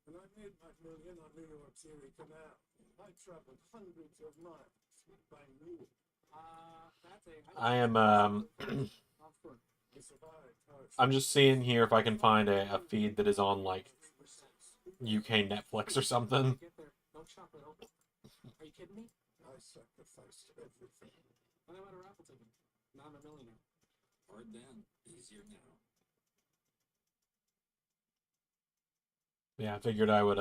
When I made my million on New York City Canal, I traveled hundreds of miles by mule. I am I'm just seeing here if I can find a feed that is on like UK Netflix or something. Are you kidding me? I sacrificed everything. When I went a raffle ticket. Now I'm a millionaire. Hard then, easier now. Yeah, I figured I would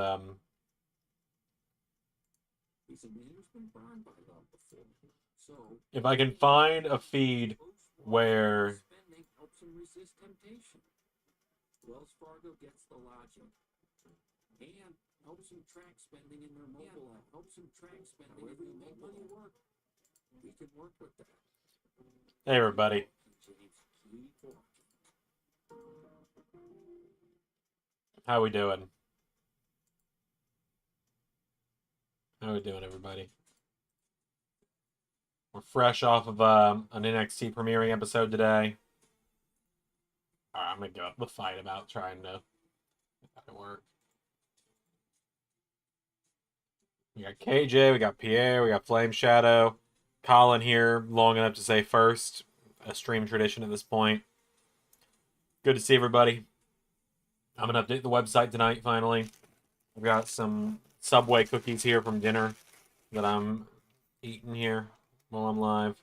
He's a man who's been burned by love before. So if I can find a feed where spending helps him resist temptation. Wells Fargo gets the logic. And helps him track spending in their mobile app. Helps him track spending if you make money work. We can work with that. hey everybody. How we doing? How we doing, everybody? We're fresh off of an NXT premiering episode today. Alright, I'm gonna give up the fight about trying to make it work. We got KJ, we got Pierre, we got Flame Shadow. Colin here, long enough to say first. A stream tradition at this point. Good to see everybody. I'm gonna update the website tonight, finally. I've got some Subway cookies here from dinner that I'm eating here while I'm live.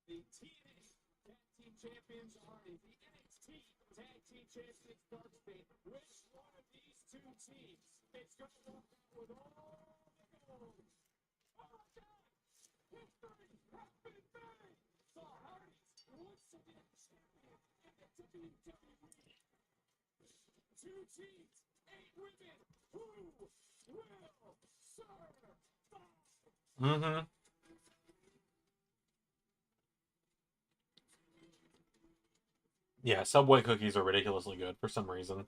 The TNA Tag Team Champions are the NXT Tag Team Champions Dark State. Which one of these two teams is going to walk out with all the gold? Oh my God! History has been made! The Hardys once again champion in the WWE. Two teams, 8 women. Who will survive? Mm-hmm. Yeah, Subway cookies are ridiculously good for some reason.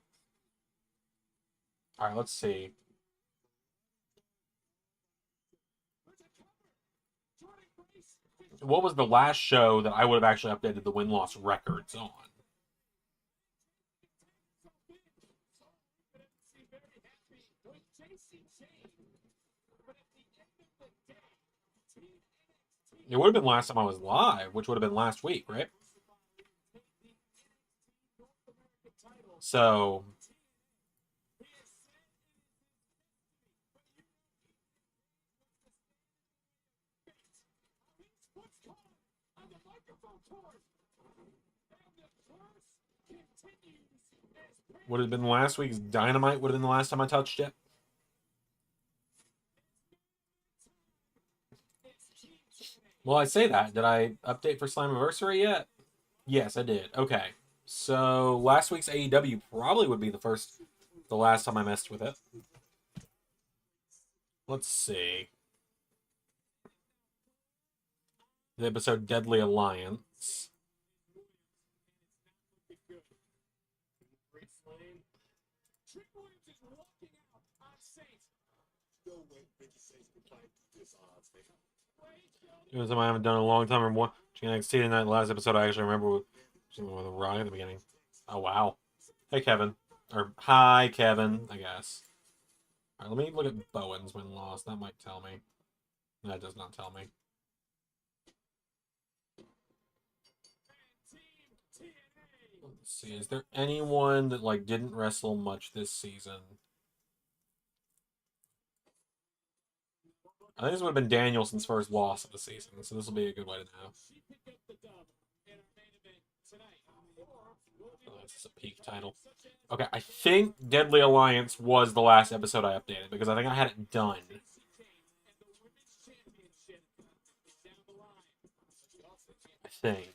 Alright, let's see. What was the last show that I would have actually updated the win-loss records on? It would have been last time I was live, which would have been last week, right? So would have been last week's Dynamite, would have been the last time I touched it. Well, I say that. Did I update for Slammiversary yet? Yes, I did. Okay. So last week's AEW probably would be the last time I messed with it. Let's see. The episode Deadly Alliance. It was something I haven't done in a long time. Watching NXT tonight. Last episode I actually remember with Ryan at the beginning. Oh wow. Hey Kevin. Or hi Kevin, I guess. Alright, let me look at Bowen's win-loss. That might tell me. That does not tell me. Let's see. Is there anyone that like didn't wrestle much this season? I think this would have been Danielson's first loss of the season, so this will be a good way to know. Oh, this is a peak title. Okay, I think Deadly Alliance was the last episode I updated, because I think I had it done. I think.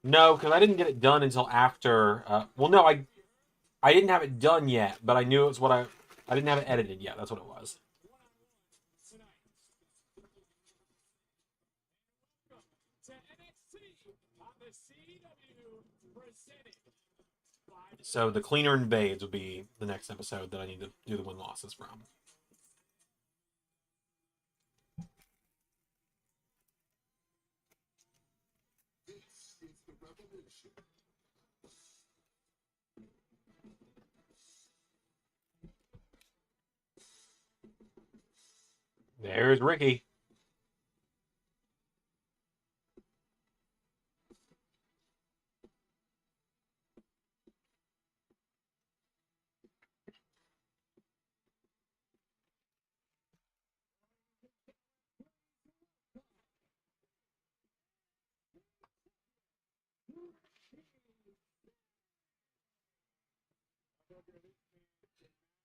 No, because I didn't get it done until after... well, no, I didn't have it done yet, but I knew it was what I didn't have it edited yet, that's what it was. So the Cleaner Invades would be the next episode that I need to do the win-losses from. There's Ricky.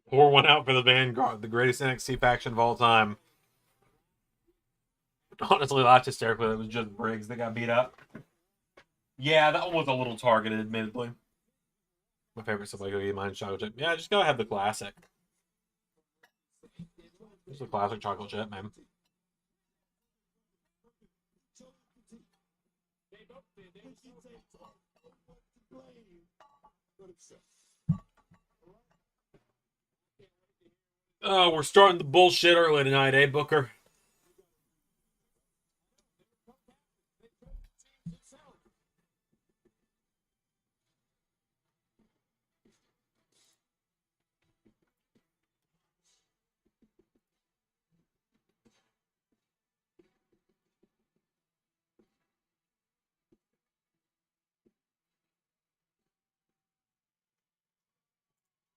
Pour one out for the Vanguard, the greatest NXT faction of all time. Honestly, last hysterical, it was just Briggs that got beat up. Yeah, that one was a little targeted, admittedly. My favorite stuff like cookie, mine chocolate chip. Yeah, just gotta have the classic. Just a classic chocolate chip, man. Oh, we're starting the bullshit early tonight, eh, Booker?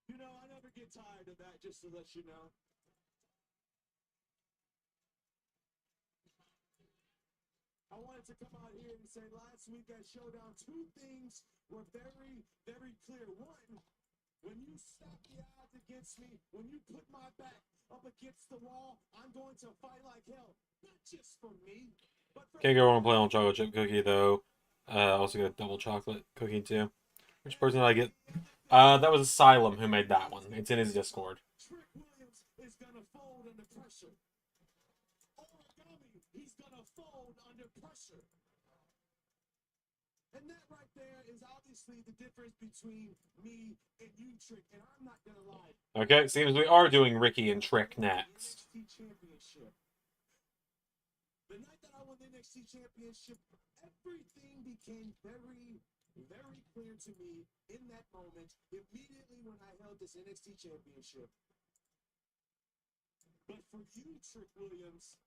You know, I never get tired of that, just to let you know. I wanted to come out here and say last week at Showdown, two things were very, very clear. One, when you stack the odds against me, when you put my back up against the wall, I'm going to fight like hell. Not just for me, but for... Can't go wrong playing on chocolate chip cookie, though. Also got a double chocolate cookie, too. Which person did I get? That was Asylum who made that one. It's in his Discord. Trick Williams is going to fold under pressure. Origami, he's going to fold under pressure. And that right there is obviously the difference between me and you, Trick. And I'm not going to lie. Okay, seems we are doing Ricky and Trick next. NXT Championship. The night that I won the NXT Championship, everything became very, very clear to me in that moment, immediately when I held this NXT Championship. But for you, Trick Williams,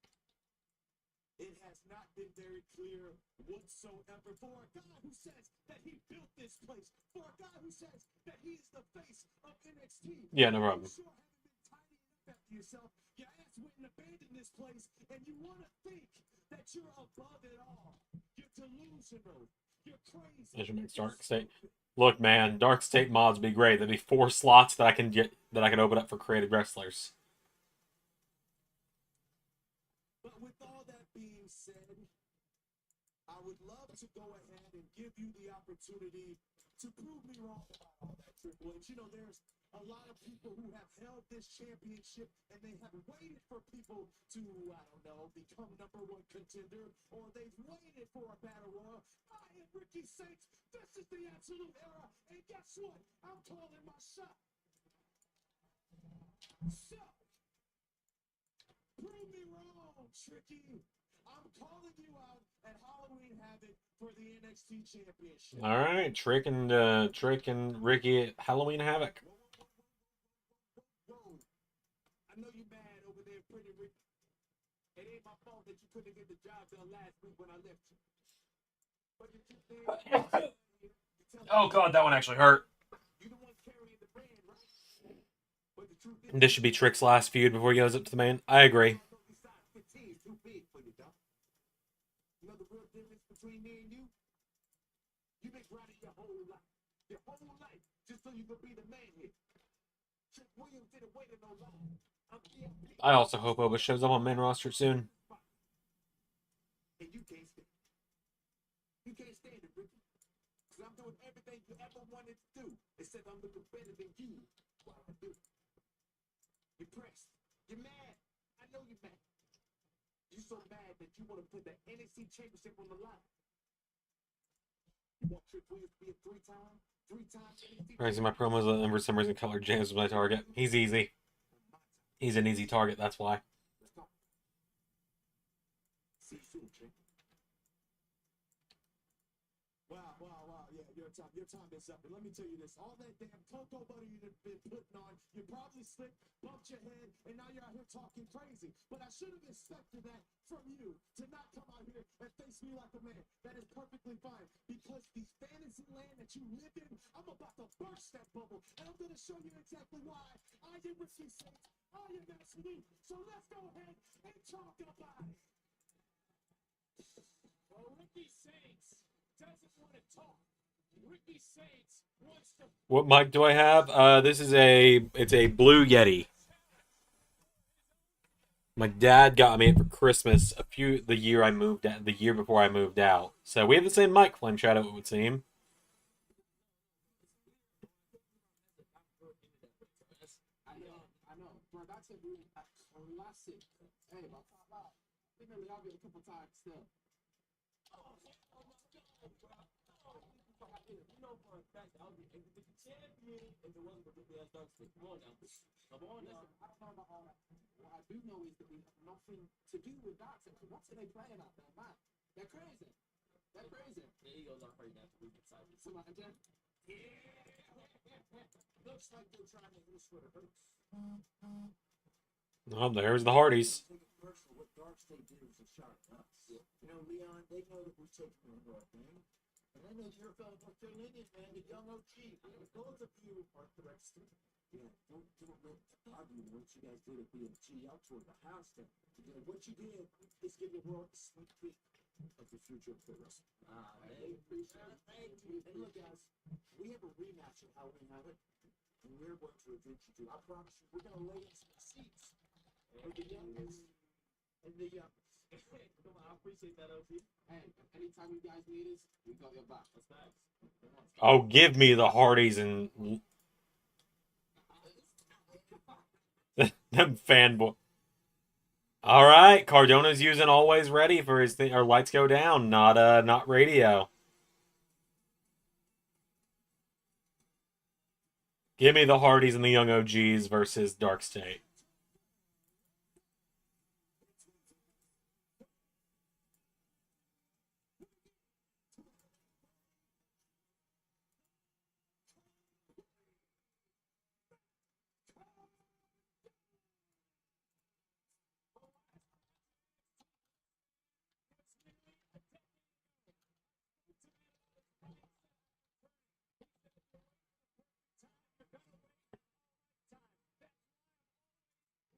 it has not been very clear whatsoever. For a guy who says that he built this place, for a guy who says that he's the face of NXT. Yeah, no problem. You sure haven't been tidying up after yourself. Your ass went and abandoned this place, and you want to think that you're above it all. You're delusional. You're crazy. Measurements Dark State. Look, man, Dark State mods would be great. That'd be 4 slots that I can open up for creative wrestlers. But with all that being said, I would love to go ahead and give you the opportunity to prove me wrong about all that, Trick Williams. You know, there's a lot of people who have held this championship and they have waited for people to, I don't know, become #1 contender, or they've waited for a battle royal. I am Ricky Saints. This is the absolute era. And guess what? I'm calling my shot. So, prove me wrong, Tricky. I'm calling you out at Halloween Havoc for the NXT Championship. All right, Trick and Ricky at Halloween Havoc. Whoa. I know you're mad over there, Pretty Rick. It ain't my fault that you couldn't get the job done last week when I left you. But you keep there. Oh god, that one actually hurt. You the one carrying the brand, right? But the truth is, This should be Trick's last feud before he goes up to the main. I agree. too big for you, dog. You know the real difference between me and you? You've been grinding your whole life, just so you could be the man here. Trick Williams didn't wait no long. I also hope Oba shows up on main roster soon. And you can't stand it. You can't stand it, Ricky. Because I'm doing everything you ever wanted to do. Except I'm looking better than you while I do. You're pressed. You're mad. I know you're mad. You're so mad that you want to put the NXT Championship on the line. You want Trick Williams to be a three-time NXT Raising my promos and for some reason Colored James was my target. He's easy. He's an easy target, that's why. Let's go. See you soon, Trick. Wow. Yeah, your time is up. And let me tell you this, all that damn cocoa butter you've been putting on, you probably slipped, bumped your head, and now you're out here talking crazy. But I should have expected that from you, to not come out here and face me like a man. That is perfectly fine, because the fantasy land that you live in, I'm about to burst that bubble, and I'm going to show you exactly why I am Ricky Saints, I am SMD. So let's go ahead and talk about it. Well, Ricky Saints doesn't want to talk. Ricky Saints wants to. What mic do I have? It's a Blue Yeti. My dad got me it for Christmas the year before I moved out. So we have the same mic, Flame Shadow, it would seem. I know. Bro, that's a classic. Hey, I'll talk about. We nearly all get a couple times still. You know for a fact I'll be the champion if it wasn't for the ass dark stick. Come on now. Come on now. I don't know about all that. What I do know is that we have nothing to do with dogs. What's they playing out there, man? They're crazy. They're crazy. The Eagles are hurting after we get excited. Somebody again? Yeah. Looks like they're trying to use for the hooks. Oh, there's the Hardys. What Dark State did was a shot at us. You know, Leon, they know that we're taking the North, man. And then there's your fellow Australian man, the young OG. Those of you are threats to me. Yeah, don't let argue what you guys did at BMG out toward the house. Then, what you did is give the world a sneak peek of the future of pro wrestling. They appreciate it. And look, guys, we have a rematch at Halloween Havoc, and we're going to event you to. I promise you, we're going to lay in some seats for the youngest and the youngest. I appreciate that, OG. Hey, anytime you guys need us, we got your back. That's facts. Oh, give me the Hardys and them fanboy. All right, Cardona's using Always Ready for his thing, or Lights Go Down, not radio. Give me the Hardys and the Young OGs versus Dark State.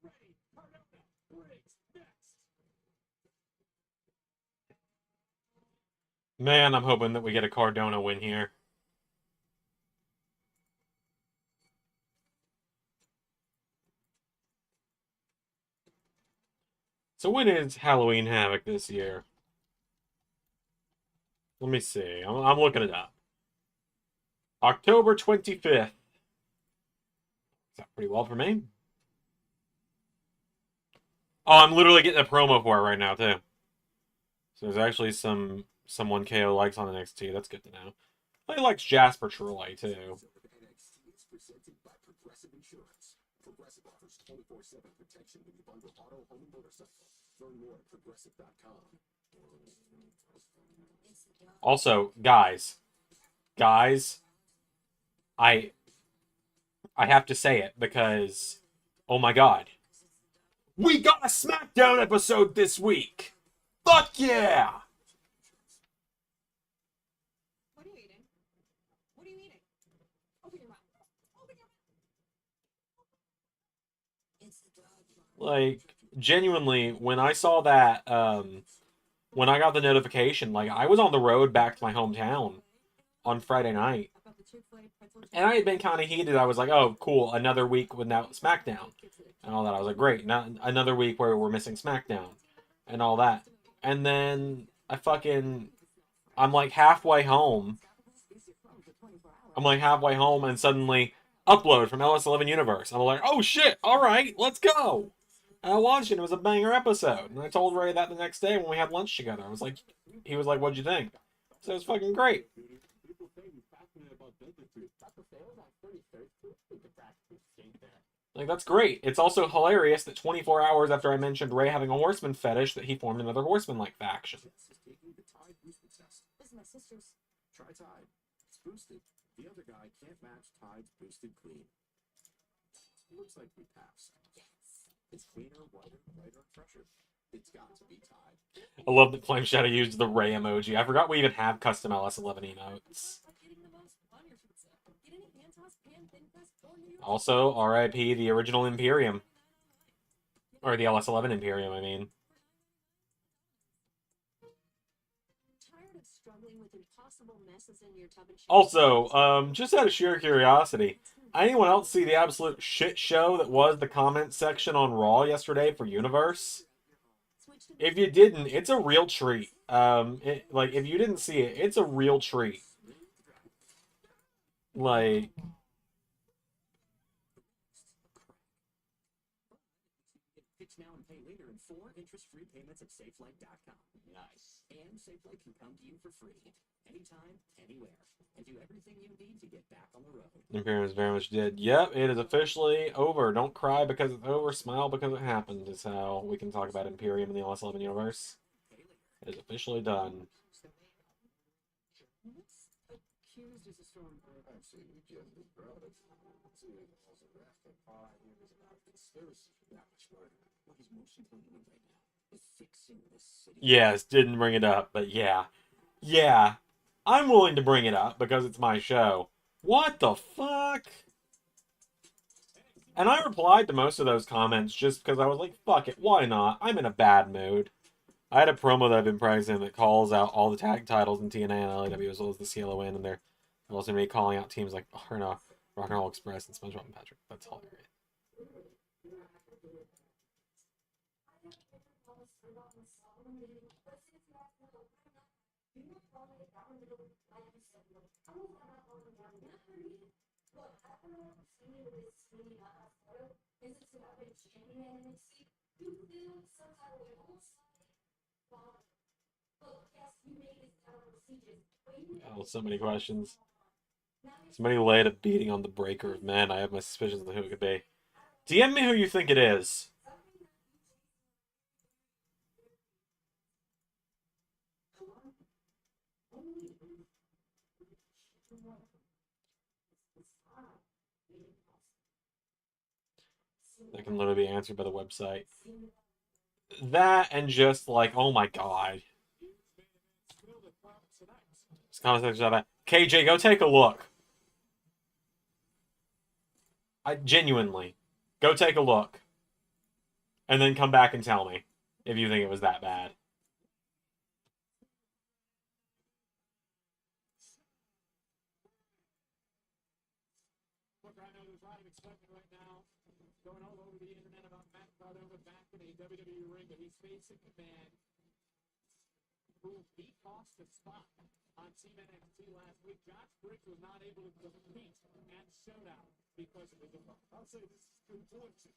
Ready, Cardona, Briggs, next. Man, I'm hoping that we get a Cardona win here. So when is Halloween Havoc this year? Let me see. I'm looking it up. October 25th. Is that pretty well for me? Oh, I'm literally getting a promo for it right now, too. So there's actually someone KO likes on NXT. That's good to know. He likes Jasper Troy, too. NXT is presented by Progressive Insurance. Progressive offers 24/7 protection when you bundle auto, home, and motorcycle. Learn more at progressive.com. Also, guys, I have to say it because, oh my god, we got a SmackDown episode this week. Fuck yeah! What are you eating? What are you eating? Open your mouth. Open your mouth. It's the dog. Like, genuinely, when I saw that, when I got the notification, like, I was on the road back to my hometown on Friday night. And I had been kind of heated. I was like, oh, cool, another week without SmackDown. And all that. I was like, great, not another week where we're missing SmackDown. And all that. And then I'm like halfway home. And suddenly, upload from LS11 Universe. I'm like, oh shit, alright, let's go. And I watched it, it was a banger episode. And I told Ray that the next day when we had lunch together. He was like, what'd you think? So it was fucking great. Like, that's great. It's also hilarious that 24 hours after I mentioned Ray having a horseman fetish, that he formed another horseman-like faction. This is my sister's Try Tide. It's boosted. The other guy can't match Tide's boosted clean. Looks like we passed. It's cleaner, whiter, brighter, fresher. It's got to be Tide. I love that Flame Shadow used the Ray emoji. I forgot we even have custom LS11 emotes. Also, RIP the original Imperium. Or the LS11 Imperium, I mean. Also, just out of sheer curiosity, anyone else see the absolute shit show that was the comment section on Raw yesterday for Universe? If you didn't, it's a real treat. Like, if you didn't see it, it's a real treat. Like... Fix now and pay later in 4 interest-free payments at SafeLight.com. Nice. And SafeLight can come to you for free, anytime, anywhere, and do everything you need to get back on the road. Imperium is very much dead. Yep, it is officially over. Don't cry because it's over. Smile because it happened. Is how we can talk about Imperium in the LS11 universe. It is officially done. Accused is a strong word. Actually, we just be proud of. What he's most important right now is fixing this city. Yes, didn't bring it up, but yeah. Yeah. I'm willing to bring it up because it's my show. What the fuck? And I replied to most of those comments just because I was like, fuck it, why not? I'm in a bad mood. I had a promo that I've been practicing that calls out all the tag titles in TNA and LAW as well as the CLON, and they're also me calling out teams like Rock and Roll Express, and SpongeBob and Patrick. That's hilarious. Oh, so many questions. Somebody laid a beating on the breaker of men. I have my suspicions of who it could be. DM me who you think it is. That can literally be answered by the website. That and just like, oh my god. This conversation about KJ, go take a look. I genuinely go take a look. And then come back and tell me if you think it was that bad. Look, I know there's a lot of excitement right now going all over the internet about Matt Cardona back in a WWE ring, but he's facing a man who he cost a spot on Team NXT last week. Josh Briggs was not able to compete at Showdown because of the default. I'll say this is good fortune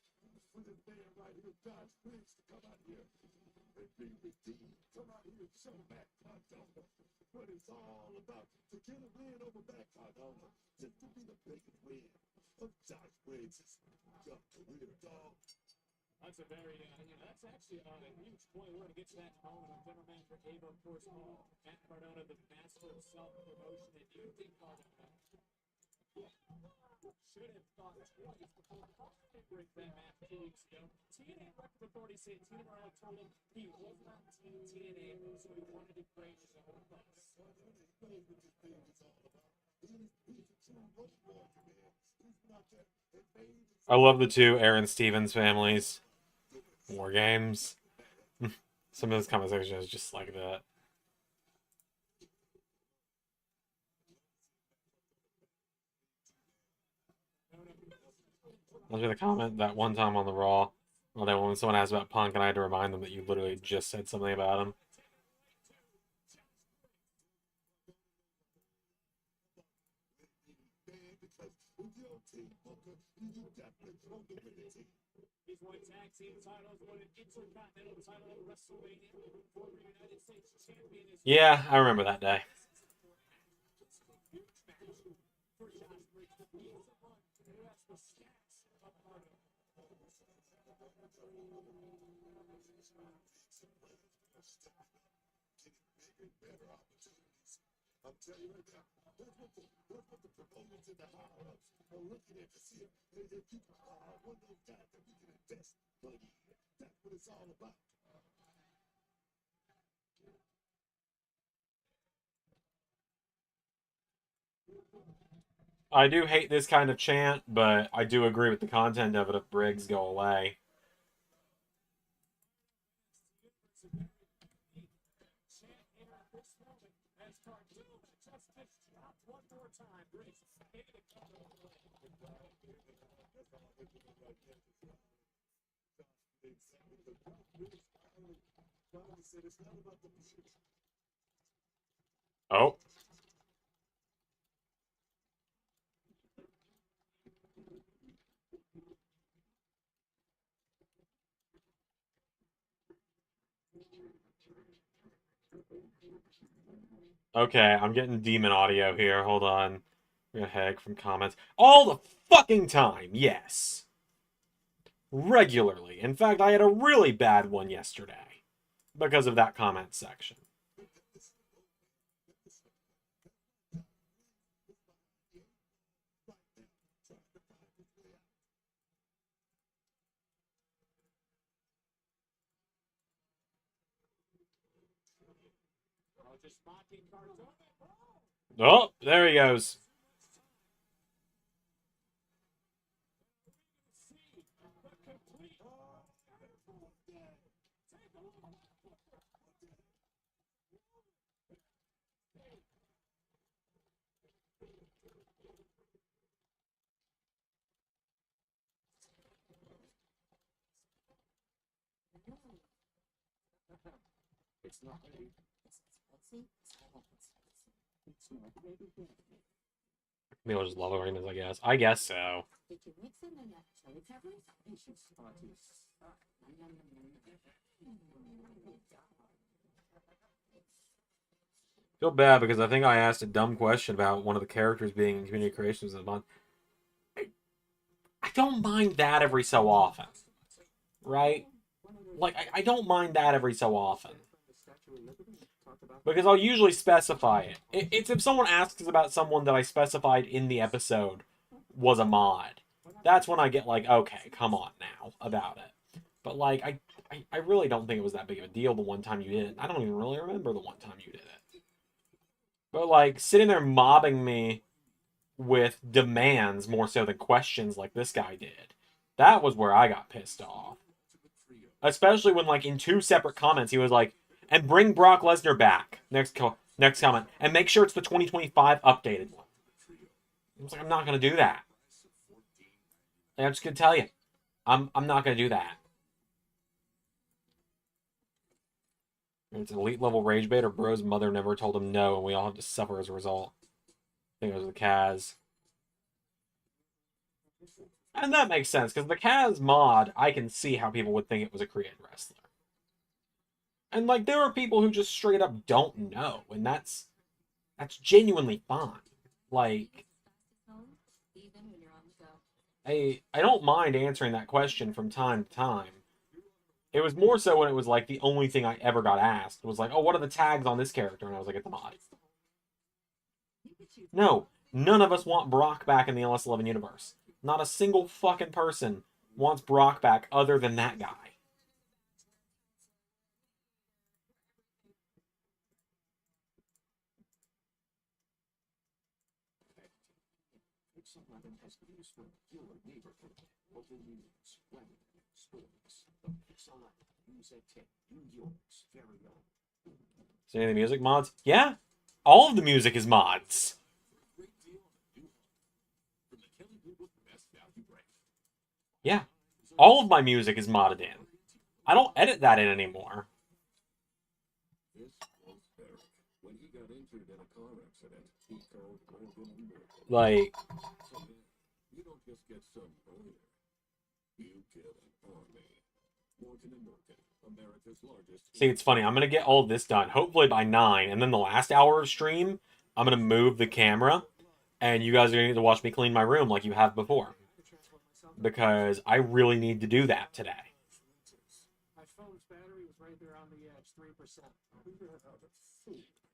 for this man right here, Josh Briggs, to come out here and be redeemed. Come out here and show Matt Cardona what it's all about. To get a win over Matt Cardona, just to be the biggest win of Josh Briggs' young career, dog. That's a very, that's actually a huge point. We're going to get to that moment on General Manager Ava, of course, Matt Cardona, the master of self-promotion, and you think Cardona should have thought twice before break that match 2 weeks ago. TNA record authority said Tina Morello told him he was not Team TNA, so he wanted to create his own place. I love the two Aaron Stevens families. War games. Some of this conversation is just like that. I'll do the comment that one time on the Raw, well, that when someone asked about Punk, and I had to remind them that you literally just said something about him. He's won tag team titles, won an intercontinental title at WrestleMania, former United States champion. Yeah, I remember that day. I'm telling you right now, that's what the proponents in the higher ups are looking at to see if you are one of those guys that we can invest money in. That's what it's all about. I do hate this kind of chant, but I do agree with the content of it if Briggs go away. Oh. Okay, I'm getting demon audio here. Hold on. I'm gonna heck from comments. All the fucking time, yes. Regularly. In fact, I had a really bad one yesterday because of that comment section. Oh, there he goes. It's not ready. People just love arenas, I guess. I guess so. Feel bad because I think I asked a dumb question about one of the characters being in community creations of the month. I don't mind that every so often. Right? Like, I don't mind that every so often. Because I'll usually specify it. It's if someone asks about someone that I specified in the episode was a mod. That's when I get like, okay, come on now about it. But like, I really don't think it was that big of a deal the one time you did it. I don't even really remember the one time you did it. But like, sitting there mobbing me with demands more so than questions like this guy did, that was where I got pissed off. Especially when, like, in 2 separate comments, he was like, and bring Brock Lesnar back. Next comment. And make sure it's the 2025 updated one. I was like, I'm not going to do that. Like, I'm just going to tell you. I'm not going to do that. It's an elite level rage bait, or bro's mother never told him no, and we all have to suffer as a result. I think it was the Kaz. And that makes sense, because the Kaz mod, I can see how people would think it was a created wrestler. And, like, there are people who just straight up don't know, and that's genuinely fine. Like, I don't mind answering that question from time to time. It was more so when it was, like, the only thing I ever got asked was, like, oh, what are the tags on this character? And I was like, it's a mod. No, none of us want Brock back in the LS11 universe. Not a single fucking person wants Brock back other than that guy. See any of the music mods? Yeah, all of the music is mods. Yeah, all of my music is modded in. I don't edit that in anymore. Like, see, it's funny. I'm gonna get all this done, hopefully by 9, and then the last hour of stream, I'm gonna move the camera, and you guys are gonna get to watch me clean my room like you have before. Because I really need to do that today. scraping around the edge, 3%.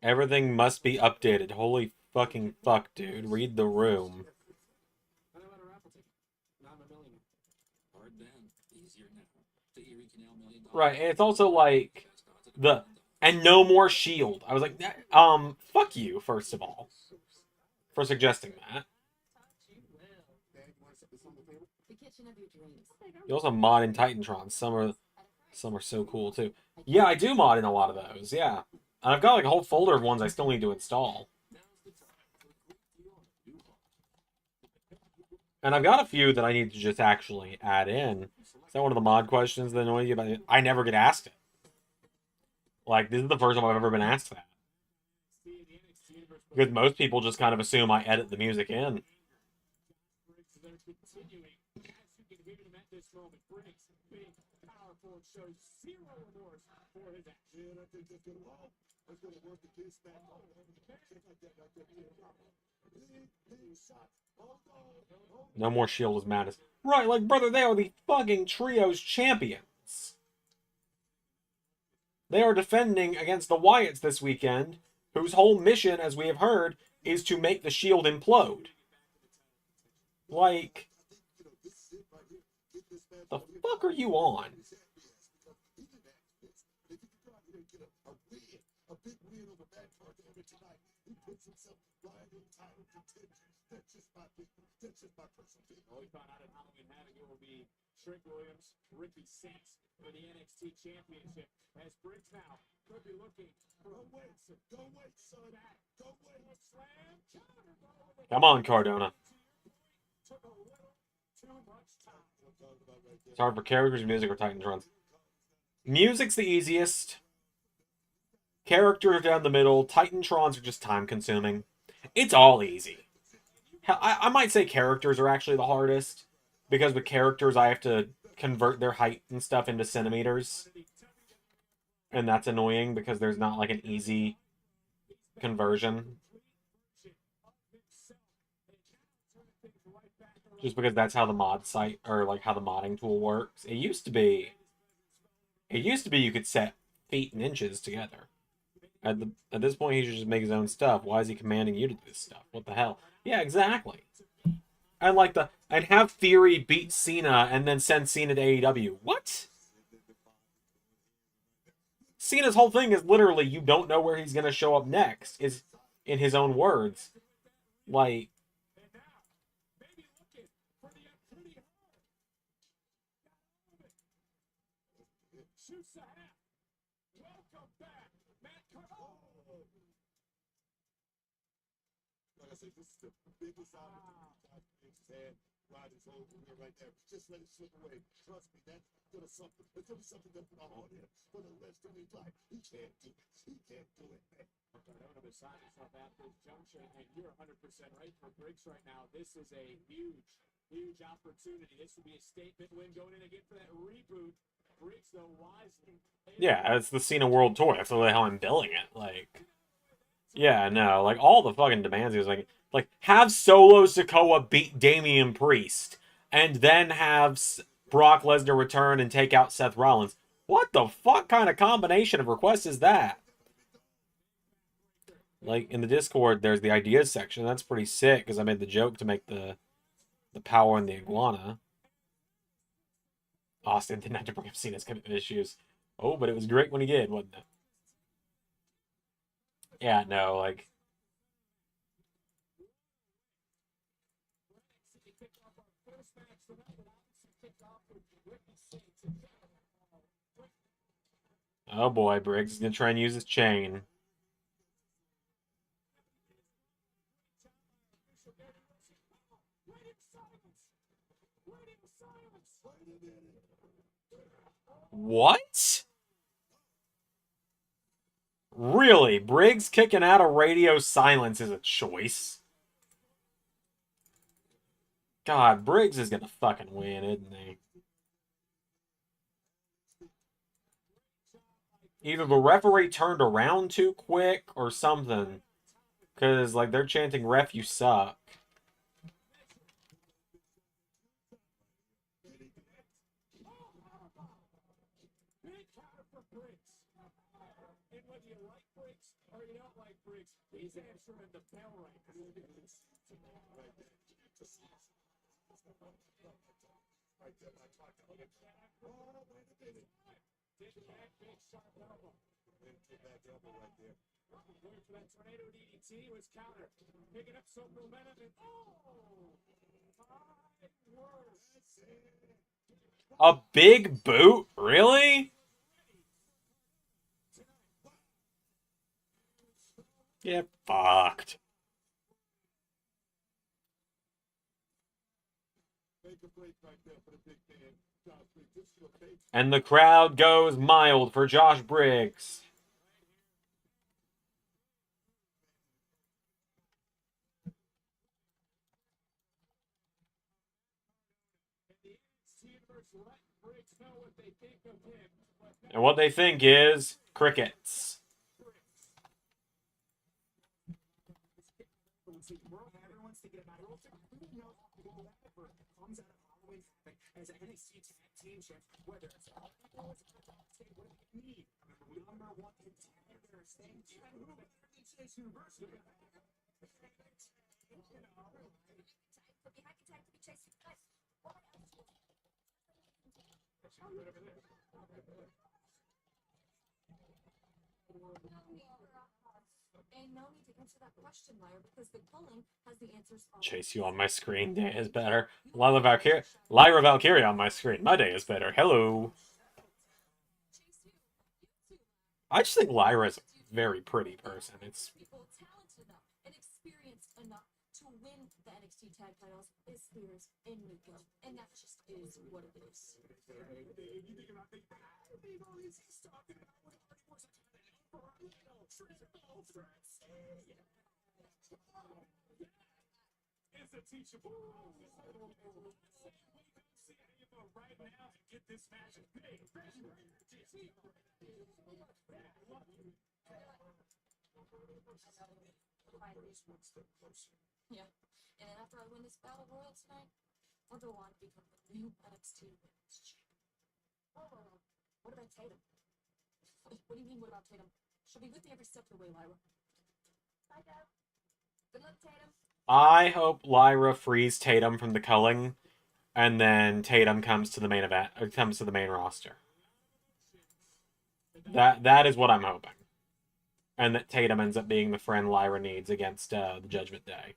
Everything must be updated. Holy fucking fuck, dude. Read the room. And I'm at a raffle ticket. Now I'm a millionaire. Hard then, easier now. The Erie Canal $1 million. Right, and it's also like the and no more shield. I was like, fuck you, first of all, for suggesting that. The kitchen of your dreams. You also mod in Titantron. Some are so cool too. Yeah, I do mod in a lot of those. Yeah, and I've got like a whole folder of ones I still need to install. And I've got a few that I need to just actually add in. Is that one of the mod questions that annoy you about it? I never get asked it. Like, this is the first time I've ever been asked that. Because most people just kind of assume I edit the music in. No more Shield is madness. Right, like, brother, they are the fucking Trios champions. They are defending against the Wyatts this weekend, whose whole mission, as we have heard, is to make the Shield implode. Like, the fuck are you on? Well, we found out at Halloween Havoc it will be Trick Williams, Ricky Six for the NXT Championship. As Briggs now could be looking for a win. Go wait, son. Go wait. Slam. Come on, Cardona. Took a little too much time. It's hard for characters, music, or Titantrons. Music's the easiest. Characters down the middle. Titantrons are just time-consuming. It's all easy. Hell, I might say characters are actually the hardest. Because with characters, I have to convert their height and stuff into centimeters. And that's annoying because there's not like an easy conversion. Just because that's how the mod site, or like how the modding tool works. It used to be you could set feet and inches together. At this point, he should just make his own stuff. Why is he commanding you to do this stuff? What the hell? Yeah, exactly. I'd have Theory beat Cena and then send Cena to AEW. What? Cena's whole thing is literally you don't know where he's gonna show up next. Is in his own words, like. This is the biggest opportunity Briggs had. Rogers' whole career right there. Just let it slip away. Trust me, that's gonna something. It's gonna be something to put on him for the rest of his life. He can't do it. He can't do it, man. Cardona beside himself at this junction, and you're 100% right for Briggs right now. This is a huge opportunity. This would be a statement win going in again for that reboot. Briggs, though, wisely. Yeah, it's the Cena World Tour. That's the way how I'm billing it. Like. Yeah, no, like, all the fucking demands, he was like, have Solo Sikoa beat Damian Priest, and then have Brock Lesnar return and take out Seth Rollins. What the fuck kind of combination of requests is that? Like, in the Discord, there's the ideas section. That's pretty sick, because I made the joke to make the power and the iguana. Austin didn't have to bring up Cena's commitment issues. Oh, but it was great when he did, wasn't it? Yeah, no, like... Oh boy, Briggs is going to try and use his chain. What? Really? Briggs kicking out of radio silence is a choice? God, Briggs is gonna fucking win, isn't he? Either the referee turned around too quick or something. Because, like, they're chanting, ref, you suck. And whether you like bricks or you don't like bricks, he's answering the bell right now. Right there. I talked to him. Oh, wait a minute. Did that big sharp elbow. Into that elbow right there. Going for that tornado DDT was counter. Picking up some momentum and my word. A big boot? Really? Get fucked. And the crowd goes mild for Josh Briggs. And what they think is crickets. As an NXT tag team champ, whether it's all what do you need? Number one contender, same champ, who better than Chase University? And no need to answer that question, Lyra, because the polling has the answers. Chase, you on my screen. Day is better. Lyra Valkyria on my screen. My day is better. Hello. I just think Lyra's a very pretty person. It's talented enough and experienced enough to win the NXT tag titles is Spears and Nico, and that just is what it is. You think about the all he's talking about when Hardy was it's a teachable. We don't see any of them right now and get this match made. Yeah. And then after I win this battle royal tonight, I'll go on to become the new NXT Women's Champion. What about Tatum? What do you mean, what about Tatum? She'll be with me every step of the way, Lyra. Bye, Dad. Good luck, Tatum. I hope Lyra frees Tatum from the culling, and then Tatum comes to the main event, or comes to the main roster. That is what I'm hoping. And that Tatum ends up being the friend Lyra needs against the Judgment Day.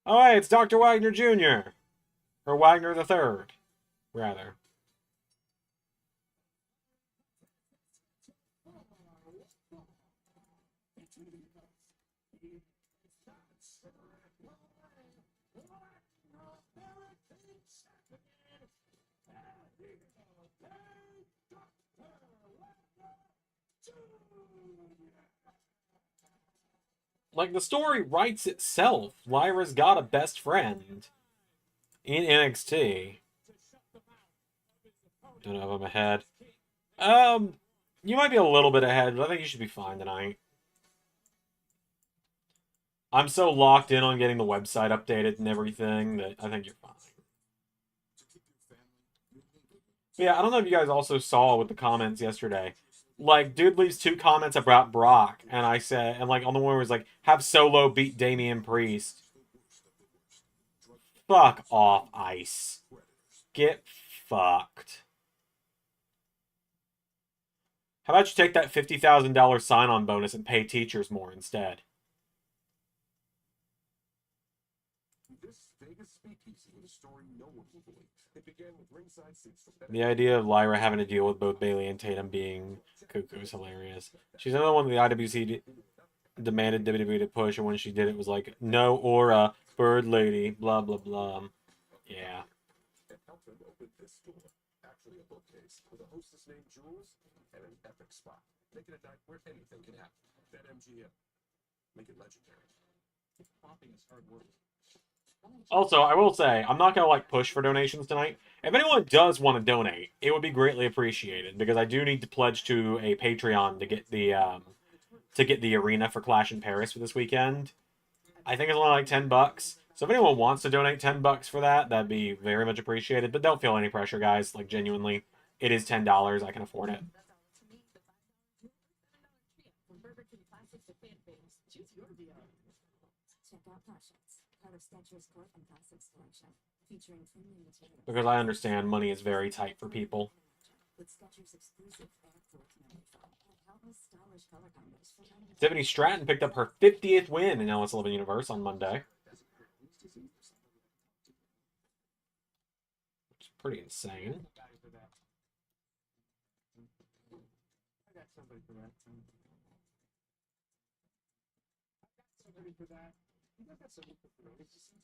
Oh, hey, it's Dr. Wagner Jr. Or Wagner the Third, rather. Like, the story writes itself. Lyra's got a best friend in NXT. Don't know if I'm ahead. You might be a little bit ahead, but I think you should be fine tonight. I'm so locked in on getting the website updated and everything that I think you're fine. But yeah, I don't know if you guys also saw with the comments yesterday. Like, dude leaves 2 comments about Brock, and I said, and like on the one where it was like, have Solo beat Damian Priest. Fuck off, Ice. Get fucked. How about you take that $50,000 sign-on bonus and pay teachers more instead? The idea of Lyra having to deal with both Bayley and Tatum being cuckoo is hilarious. She's another one the IWC demanded WWE to push, and when she did, it was like, no aura, bird lady, blah, blah, blah. Yeah. Actually, a bookcase with a hostess named Jules and an epic spot. Make it a night where anything can happen. Bet MGM. Make it legendary. Popping is hard work. Also, I will say, I'm not going to, like, push for donations tonight. If anyone does want to donate, it would be greatly appreciated, because I do need to pledge to a Patreon to get the arena for Clash in Paris for this weekend. I think it's only like $10. So if anyone wants to donate $10 for that, that'd be very much appreciated. But don't feel any pressure, guys. Like, genuinely, it is $10. I can afford it. fix the fan base. Choose your deal. Check out Cashapp, part of Skechers Court and Classics collection, featuring premium materials. Because I understand money is very tight for people. With Skechers exclusive air-cooled memory foam and countless stylish color combos for Tiffany Stratton picked up her 50th win in LS11 Universe on Monday. Which is pretty insane. I got somebody for that. Somebody for that. You got somebody for Peyronie's disease.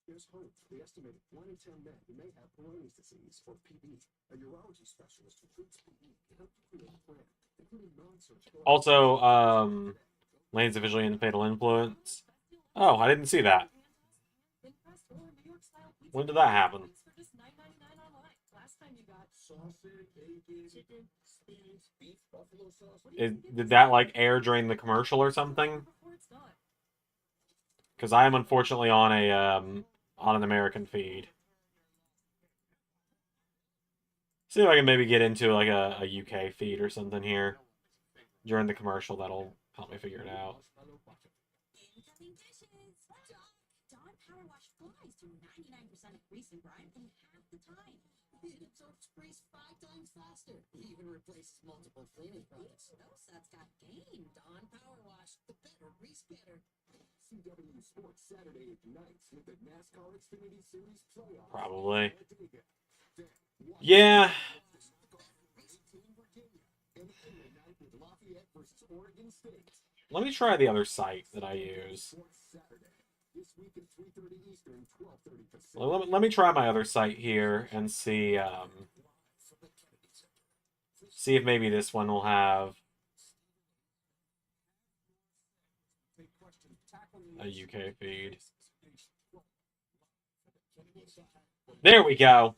Here's hope. We estimated 1 in 10 men who may have Peyronie's disease, or PE. A urology specialist who treats PE can help you create a plan, including non-surgical. Also, Lane's officially in Fatal Influence. Oh, I didn't see that. When did that happen? Last time you got Sausage, bacon, chicken, spinach, beef, buffalo sauce. Did that like air during the commercial or something? Because I am unfortunately on an American feed. See if I can maybe get into like a UK feed or something here during the commercial. That'll help me figure it out. incoming dishes. Dawn Power Wash flies through 99% of grease and grime in half the time. It absorbs grease 5 times faster. It even replaces multiple cleaning products. Those sets got game. Dawn Power Wash, the better grease getter. CW Sports Saturday nights with the NASCAR Xfinity Series playoffs. Probably. Then, Yeah. Lafayette versus Oregon State. Let me try the other site that I use. Sports Saturday. This week at 3:30 Eastern, 12:30 Pacific. Let me try my other site here and see see if maybe this one will have a UK feed. There we go.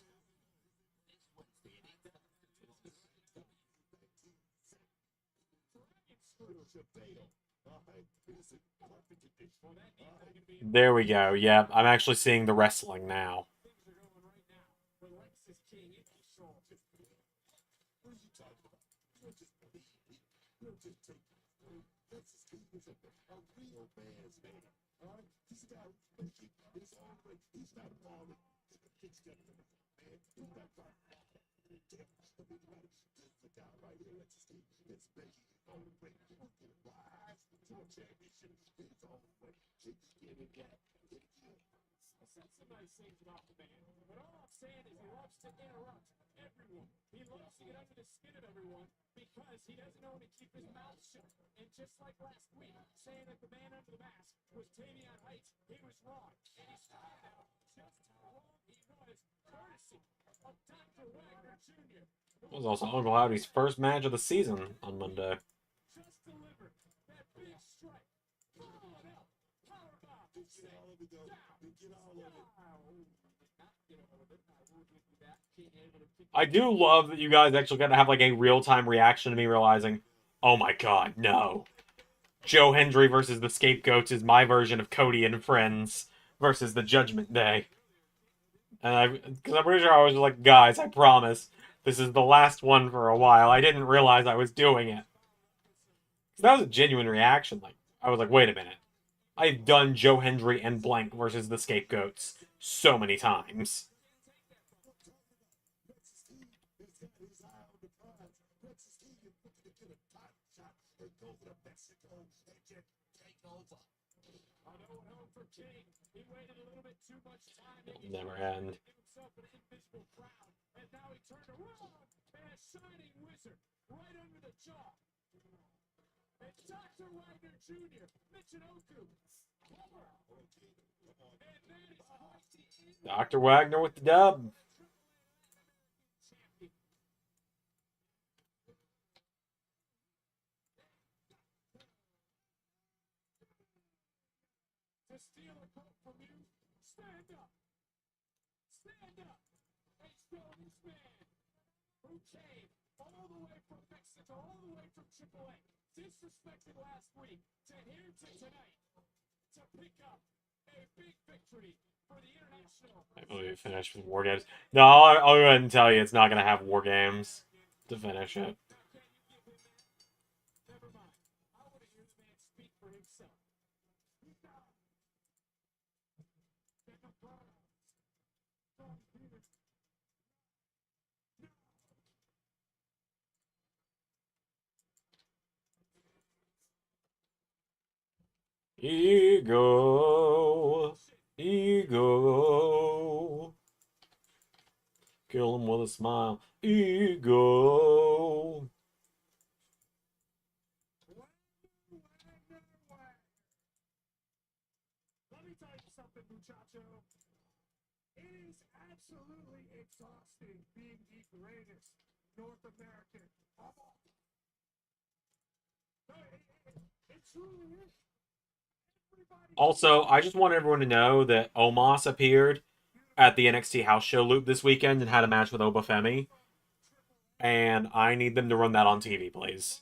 There we go. Yeah, I'm actually seeing the wrestling now. Somebody sings it off the band. But all I'm saying is he loves to interrupt everyone. He loves to get under the skin of everyone because he doesn't know when to keep his mouth shut. And just like last week, saying that the man under the mask was Tavion Heights, he was wrong. And he's found out just how wrong he was, courtesy of Dr. Wagner Jr. It was also Uncle Howdy's first match of the season on Monday. Just delivered that big strike. Followed up. Power bomb. I do love that you guys actually got to have like a real-time reaction to me realizing, oh my god, no. Joe Hendry versus the Scapegoats is my version of Cody and Friends versus the Judgment Day. And because I'm pretty sure I was like, guys, I promise, this is the last one for a while. I didn't realize I was doing it. That was a genuine reaction. Like, I was like, wait a minute. I've done Joe Hendry and Blank versus the Scapegoats so many times. It'll never end. And now he turned around and a shining wizard right under the jaw. It's Dr. Wagner Jr., Michinoku. Dr. Wagner with the dub. To steal a quote from you, stand up. Stand up. A strongest man who came all the way from Mexico, all the way from AAA, disrespected last week, to here to tonight, to pick up a big victory for the international. I believe we finished with War Games. No, I'll go ahead and tell you it's not going to have War Games to finish it. Never mind. Ego. Ego. Kill him with a smile. Ego. Let me tell you something, muchacho. It is absolutely exhausting being the greatest North American of all. No, it truly is. Everybody Also, I just want everyone to know that Omos appeared at the NXT house show loop this weekend and had a match with Obafemi. And I need them to run that on TV, please.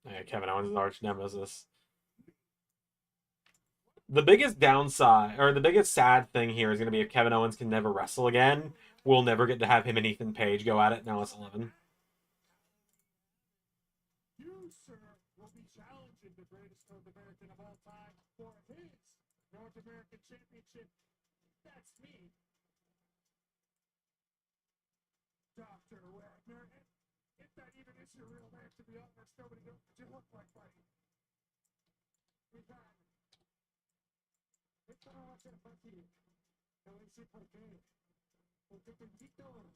Yeah, Kevin Owens is arch nemesis. The biggest downside, or the biggest sad thing here is going to be if Kevin Owens can never wrestle again. We'll never get to have him and Ethan Page go at it in LS11. You, sir, will be challenging the greatest North American of all time for his North American Championship. That's me, Dr. Wagner. And if that even is your real name, to be honest, nobody knows what you look like, buddy. We got it. Esta no va a ser fácil. Te voy a decir por qué. Porque te invito,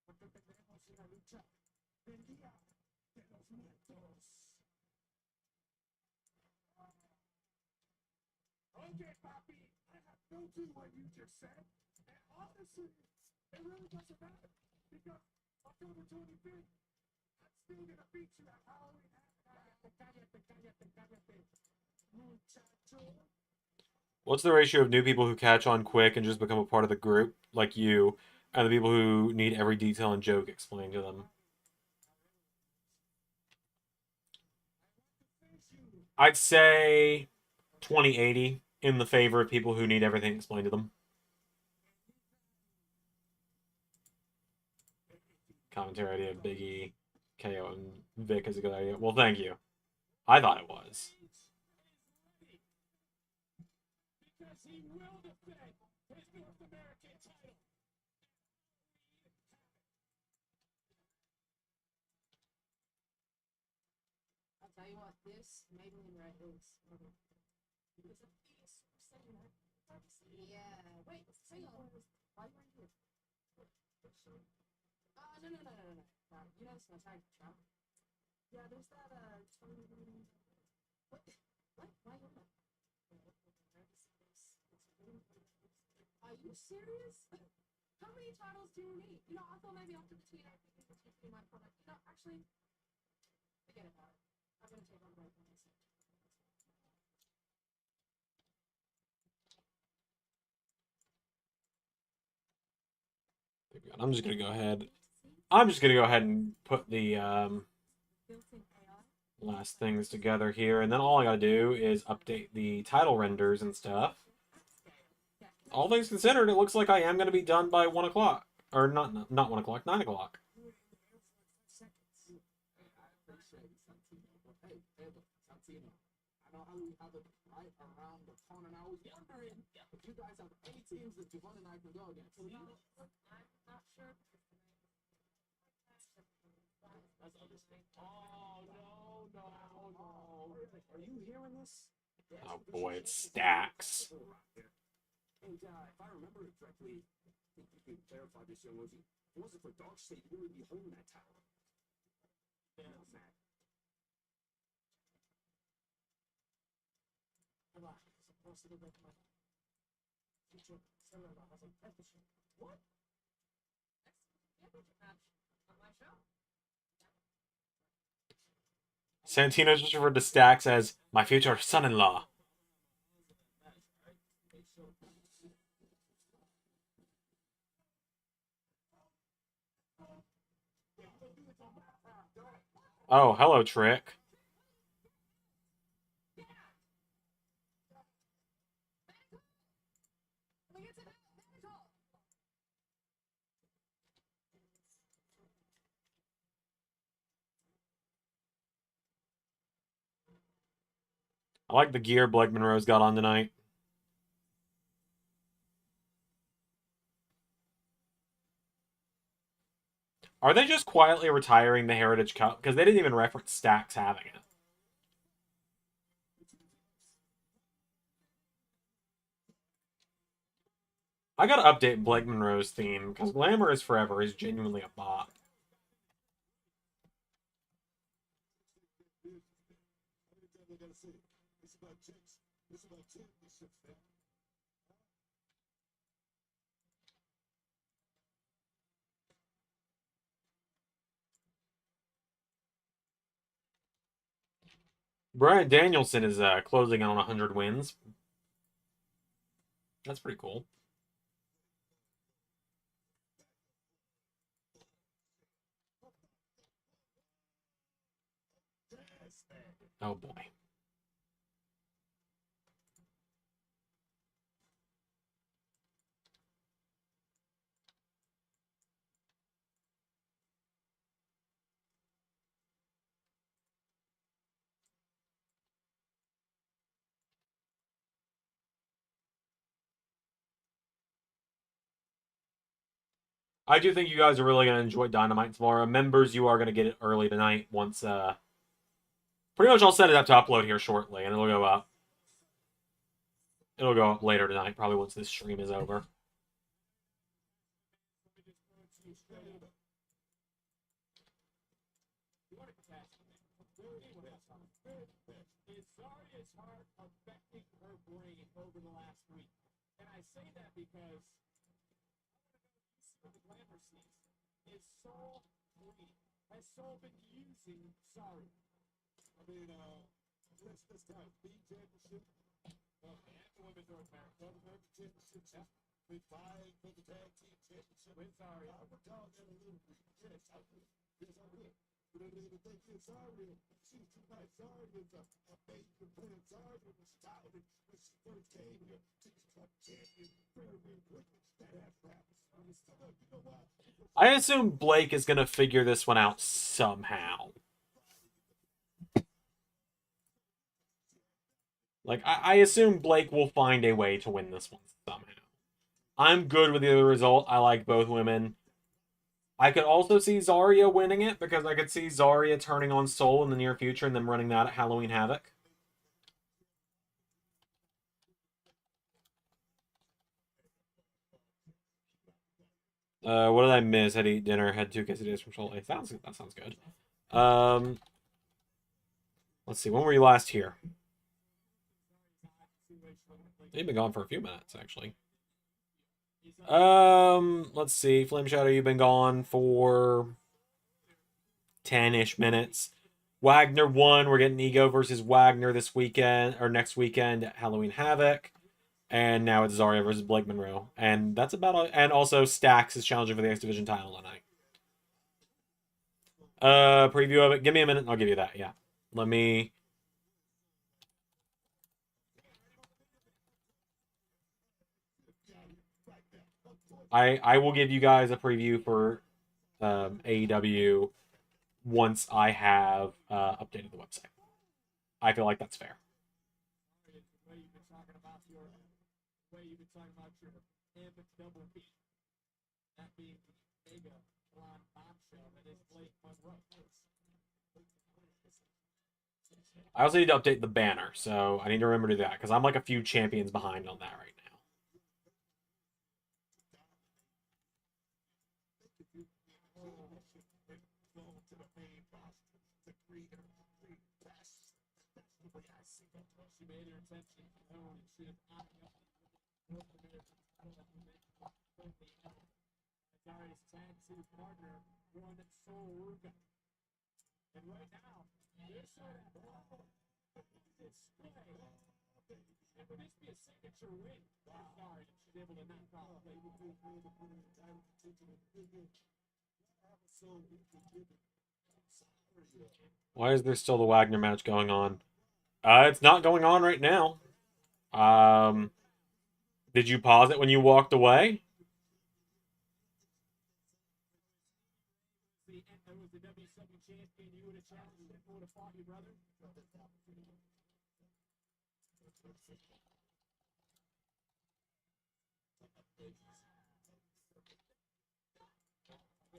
porque tendremos una lucha del día de los muertos. Okay, Papi, I have no clue what you just said. And honestly, it really doesn't matter. Because October 25th, I'm still gonna beat you at Halloween. Cállate. Muchacho. What's the ratio of new people who catch on quick and just become a part of the group, like you, and the people who need every detail and joke explained to them? I'd say 20-80 in the favor of people who need everything explained to them. Commentary idea of Big E, KO, and Vic is a good idea. Well, thank you. I thought it was. Because he will defend his North American title. I'll tell you what, this Maybelline red is. It's a piece. Yeah. Wait, hang on. Why are you right here? No. You know this is my tag shop. Yeah, there's that, What? Why are you? Are you serious? How many titles do you need? You know, I thought maybe after the TNA thing, this would be my product. You know, actually, forget about it. I'm gonna take on break when I see it. I'm just gonna go ahead. I'm just gonna go ahead and put the last things together here, and then all I gotta do is update the title renders and stuff. All things considered, it looks like I am gonna be done by 1 o'clock, or not 1 o'clock, 9 o'clock. I know how we have it right around the corner, and I was wondering if you guys have any teams that Javon and I can go against. I'm not sure. That's understandable. Oh, no. Are you hearing this? Oh boy, it stacks. And if I remember it correctly, I think you can clarify this, young lady. If it wasn't for Dog State, you wouldn't be holding that title. Yeah, man. Supposed to be with my future son-in-law as a technician. What? Next championship match on my show. Santino just referred to Stacks as my future son-in-law. Oh, hello, Trick. I like the gear Blake Monroe's got on tonight. Are they just quietly retiring the Heritage Cup? Because they didn't even reference Stacks having it. I gotta update Blake Monroe's theme, because Glamour is Forever is genuinely a bop. Brian Danielson is closing on 100 wins. That's pretty cool. Oh boy. I do think you guys are really going to enjoy Dynamite tomorrow. Members, you are going to get it early tonight once, pretty much I'll set it up to upload here shortly, and it'll go up. It'll go up later tonight, probably once this stream is over. Is Zarya's heart affecting her brain over the last week? And I say that because the glamour scenes is so clean. Has Soul been using Zarya? I mean, let's try B championship. And the women's North American championship. We fight for the tag team championship with Zarya. I would call that a little bit. Yes, I would. Yes, I would. But the thing is, Zarya, she's too nice. Zarya is a major player. Zarya was touted when she first came here. She became champion very, very quickly. That has happened. You know what? I assume Blake is going to figure this one out somehow. Like, I assume Blake will find a way to win this one somehow. I'm good with the result. I like both women. I could also see Zarya winning it, because I could see Zarya turning on Soul in the near future and then running that at Halloween Havoc. What did I miss? Had to eat dinner, had 2 quesadillas from Soul. That sounds good. Let's see, when were you last here? You've been gone for a few minutes, actually. Let's see. Flame Shadow, you've been gone for 10-ish minutes. Wagner won. We're getting Ego versus Wagner this weekend, or next weekend at Halloween Havoc. And now it's Zarya versus Blake Monroe. And that's about all. And also Stax is challenging for the X Division title tonight. Preview of it. Give me a minute and I'll give you that. Yeah. Let me... I will give you guys a preview for AEW once I have updated the website. I feel like that's fair. The way you've been talking about your double B. That being the mega blonde bombshell that is Blake Monroe. I also need to update the banner, so I need to remember to do that, because I'm like a few champions behind on that right now. She made her intention known and she is not North American Zarya's tag team partner, one Soul Ruka. And right now, they're showing display. And would this be a signature win for Zarya if she's able to knock off Blake? Why is there still the Wagner match going on? It's not going on right now. Did you pause it when you walked away? Was the WWE champion, you would have challenged him, would have fought your brother?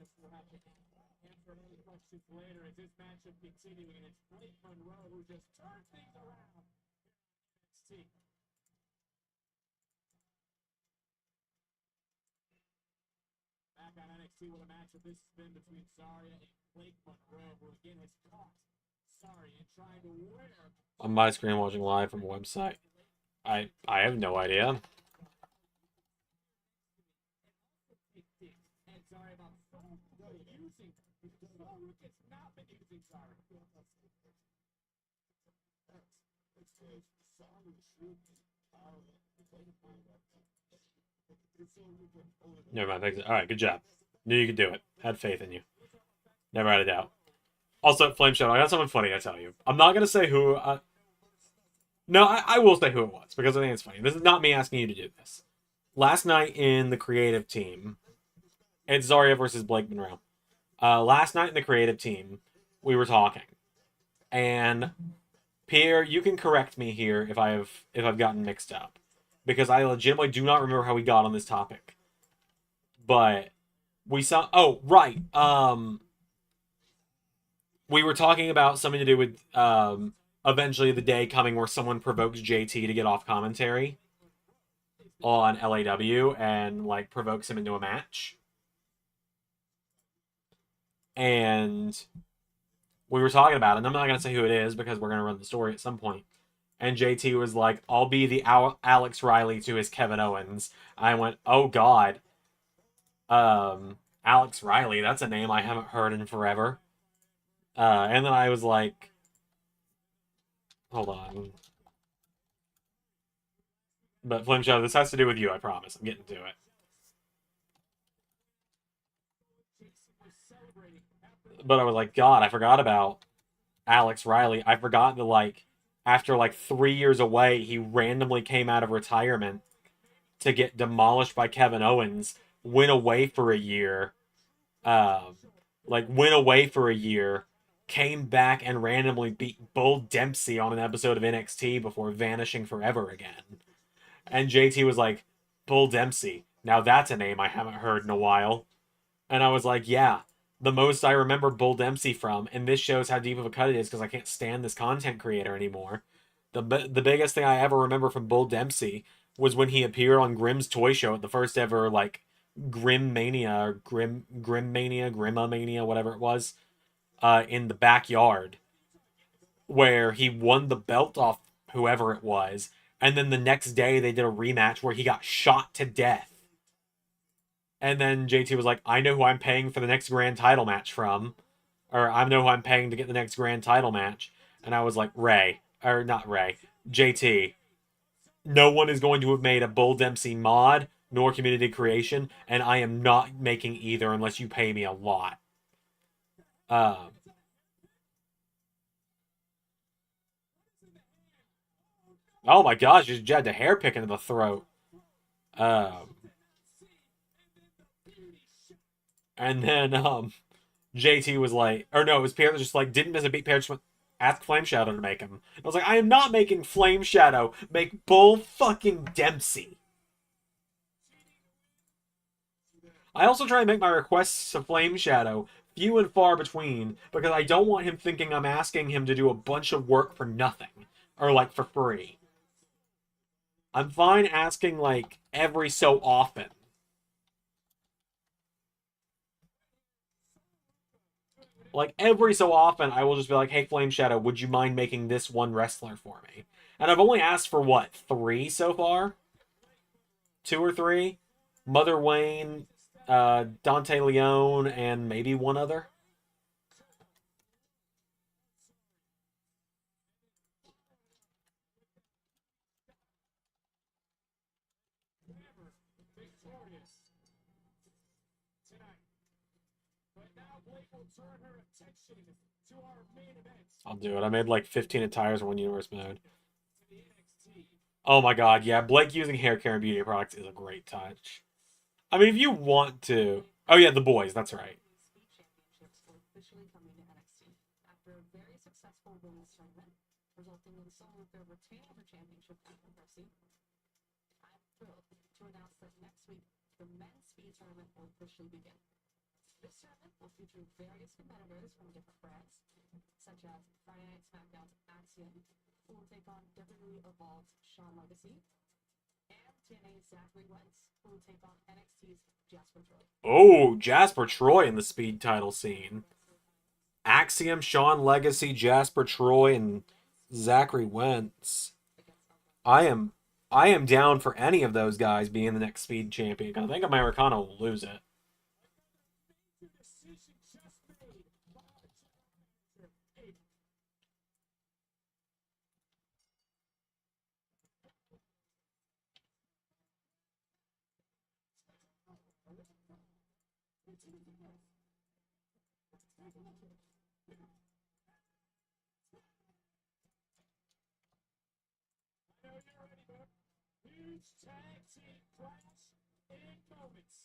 Yes, we'll have to answer any questions later as this matchup continuing, and it's Blake Monroe who just turned things around. NXT. back on NXT with a match of this spin between Zarya and Blake Monroe, who again has caught Zarya trying to wear. On my screen watching live from a website. I have no idea. And Zarya about using Zarya has not been using Zarya. Never mind. All right, good job. Knew you could do it. Had faith in you. Never had a doubt. Also, Flame Shadow, I got something funny to tell you. I'm not gonna say who. No, I will say who it was because I think it's funny. This is not me asking you to do this. Last night in the creative team, it's Zarya versus Blake Monroe. Last night in the creative team, we were talking, and Pierre, you can correct me here if I've gotten mixed up, because I legitimately do not remember how we got on this topic. But we saw. Oh, right. We were talking about something to do with eventually the day coming where someone provokes JT to get off commentary on LAW and like provokes him into a match. And we were talking about it, and I'm not going to say who it is because we're going to run the story at some point. And JT was like, I'll be the Alex Riley to his Kevin Owens. I went, oh God. Alex Riley, that's a name I haven't heard in forever. And then I was like, hold on. But Flame Shadow, this has to do with you, I promise. I'm getting to it. But I was like, God, I forgot about Alex Riley. I forgot that, like, after, like, 3 years away, he randomly came out of retirement to get demolished by Kevin Owens, went away for a year, came back and randomly beat Bull Dempsey on an episode of NXT before vanishing forever again. And JT was like, Bull Dempsey. Now that's a name I haven't heard in a while. And I was like, yeah, the most I remember Bull Dempsey from, and this shows how deep of a cut it is because I can't stand this content creator anymore. The biggest thing I ever remember from Bull Dempsey was when he appeared on Grimm's Toy Show at the first ever, like, Grimmania, or Grimmania, whatever it was, in the backyard, where he won the belt off whoever it was, and then the next day they did a rematch where he got shot to death. And then JT was like, I know who I'm paying for the next grand title match from. Or I know who I'm paying to get the next grand title match. And I was like, JT. No one is going to have made a Bull Dempsey mod nor community creation, and I am not making either unless you pay me a lot. Oh my gosh, you just had the hair pick into the throat. And then JT was like, or no, it was Pierre that just like didn't miss a beat. Pierre just went, ask Flame Shadow to make him. I was like, I am not making Flame Shadow. Make Bull fucking Dempsey. I also try and make my requests to Flame Shadow few and far between because I don't want him thinking I'm asking him to do a bunch of work for nothing or like for free. I'm fine asking like every so often. Like, every so often, I will just be like, hey, Flame Shadow, would you mind making this one wrestler for me? And I've only asked for, what, 3 so far? 2 or 3? Mother Wayne, Dante Leone, and maybe one other? I'll do it. I made like 15 attires in one universe mode. Oh my god, yeah. Blake using hair care and beauty products is a great touch. I mean, if you want to... Oh yeah, the boys, that's right. Championships will officially coming to NXT after a very successful women's tournament, resulting in someone of their retaining the championship at Mercy. I'm thrilled to announce that next week, the men's speed tournament will officially begin. This tournament will feature various competitors from different brands, such as Friday Night SmackDown's Axiom, who will take on WWE Evolved's Shawn Legacy, and TNA's Zachary Wentz, who will take on NXT's Jasper Troy. Oh, Jasper Troy in the speed title scene. Axiom, Sean Legacy, Jasper Troy, and Zachary Wentz. I am down for any of those guys being the next speed champion. I think Americano will lose it. Decision just made by Abel. I know you're ready, bud. Huge tag team clash in moments.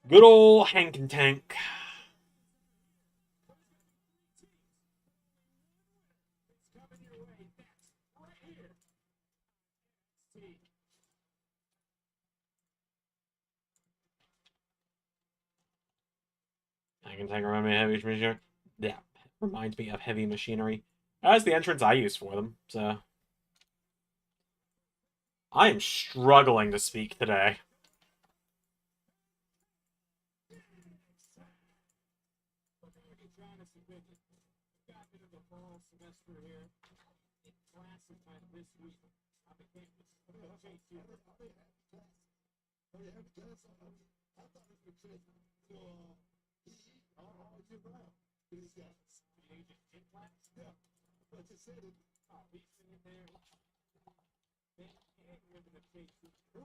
Good old Hank and Tank. It's coming your way next, right here. NXT. Hank and Tank remind me of Heavy Machinery. Yeah, reminds me of Heavy Machinery. That's the entrance I use for them, so. I am struggling to speak today. Got into the fall semester here. In classes time this week. I became this chase here. Oh, you have a class? I thought it was for all year round. These guys. The agent in class? Yeah. But you said it. Oh, he's in there. They can't live in the chase. Who?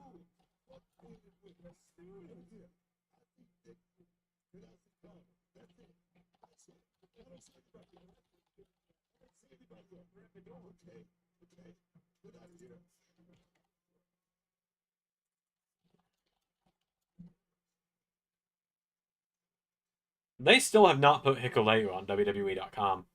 What did it with us? Here. I think that that's the problem. That's it. That's it. I don't say anybody else. I don't say anybody else. Okay. Okay. Get out of here. They still have not put Hikuleu on WWE.com.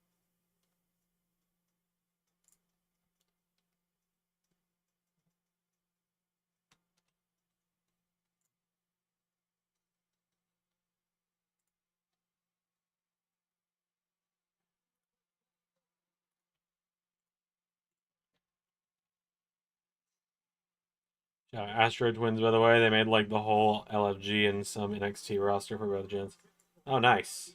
Astro Twins, by the way, they made like the whole LFG and some NXT roster for both gens. Oh, nice.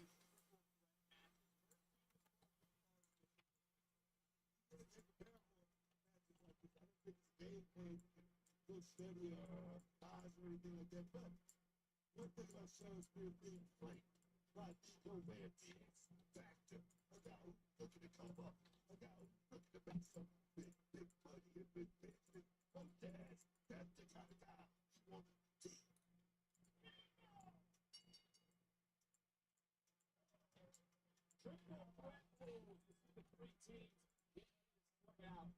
Steady eyes or anything like that, but one thing about shows being great, like your man is factor. A guy looking to come up, a guy looking to make some big money and big business from Daz. That's the kind of guy you want to see. Triple threat rules. This is the three teams. Play out.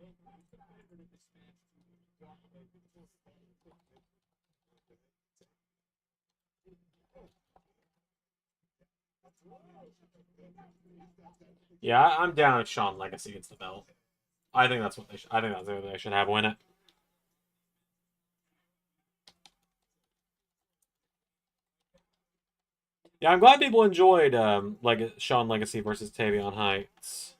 And who's the favorite in this match? Yeah, I'm down if Sean Legacy gets the belt. I think that's what they should. I think that's what they should have win it. Yeah, I'm glad people enjoyed Sean Legacy versus Tavion Heights.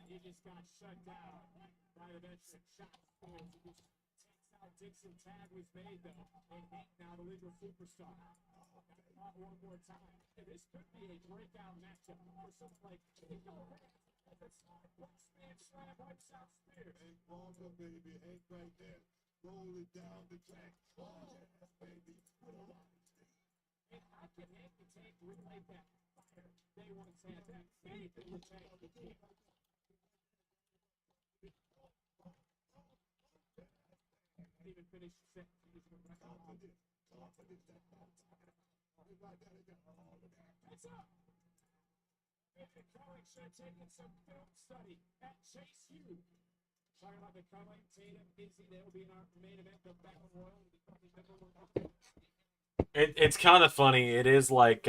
He just got shut down by the veteran shot forward. He just takes out Dixon. Tag was made though, and Hank now the legal superstar. One more time. This could be a breakout matchup for something like one man slam, wipes out Spears. Hank Walker, baby, Hank right there, rolling down the track. Oh yes, baby, with a lot of speed. And how can Hank the Tank relay that fire? They once had that faith in the Tank. Even finished set. It's up. And Curling should have taken some film study at Chase U. Talking about the Curling, Tatum, Izzy, they'll be in our main event, the Battle Royal. It's kind of funny. It is like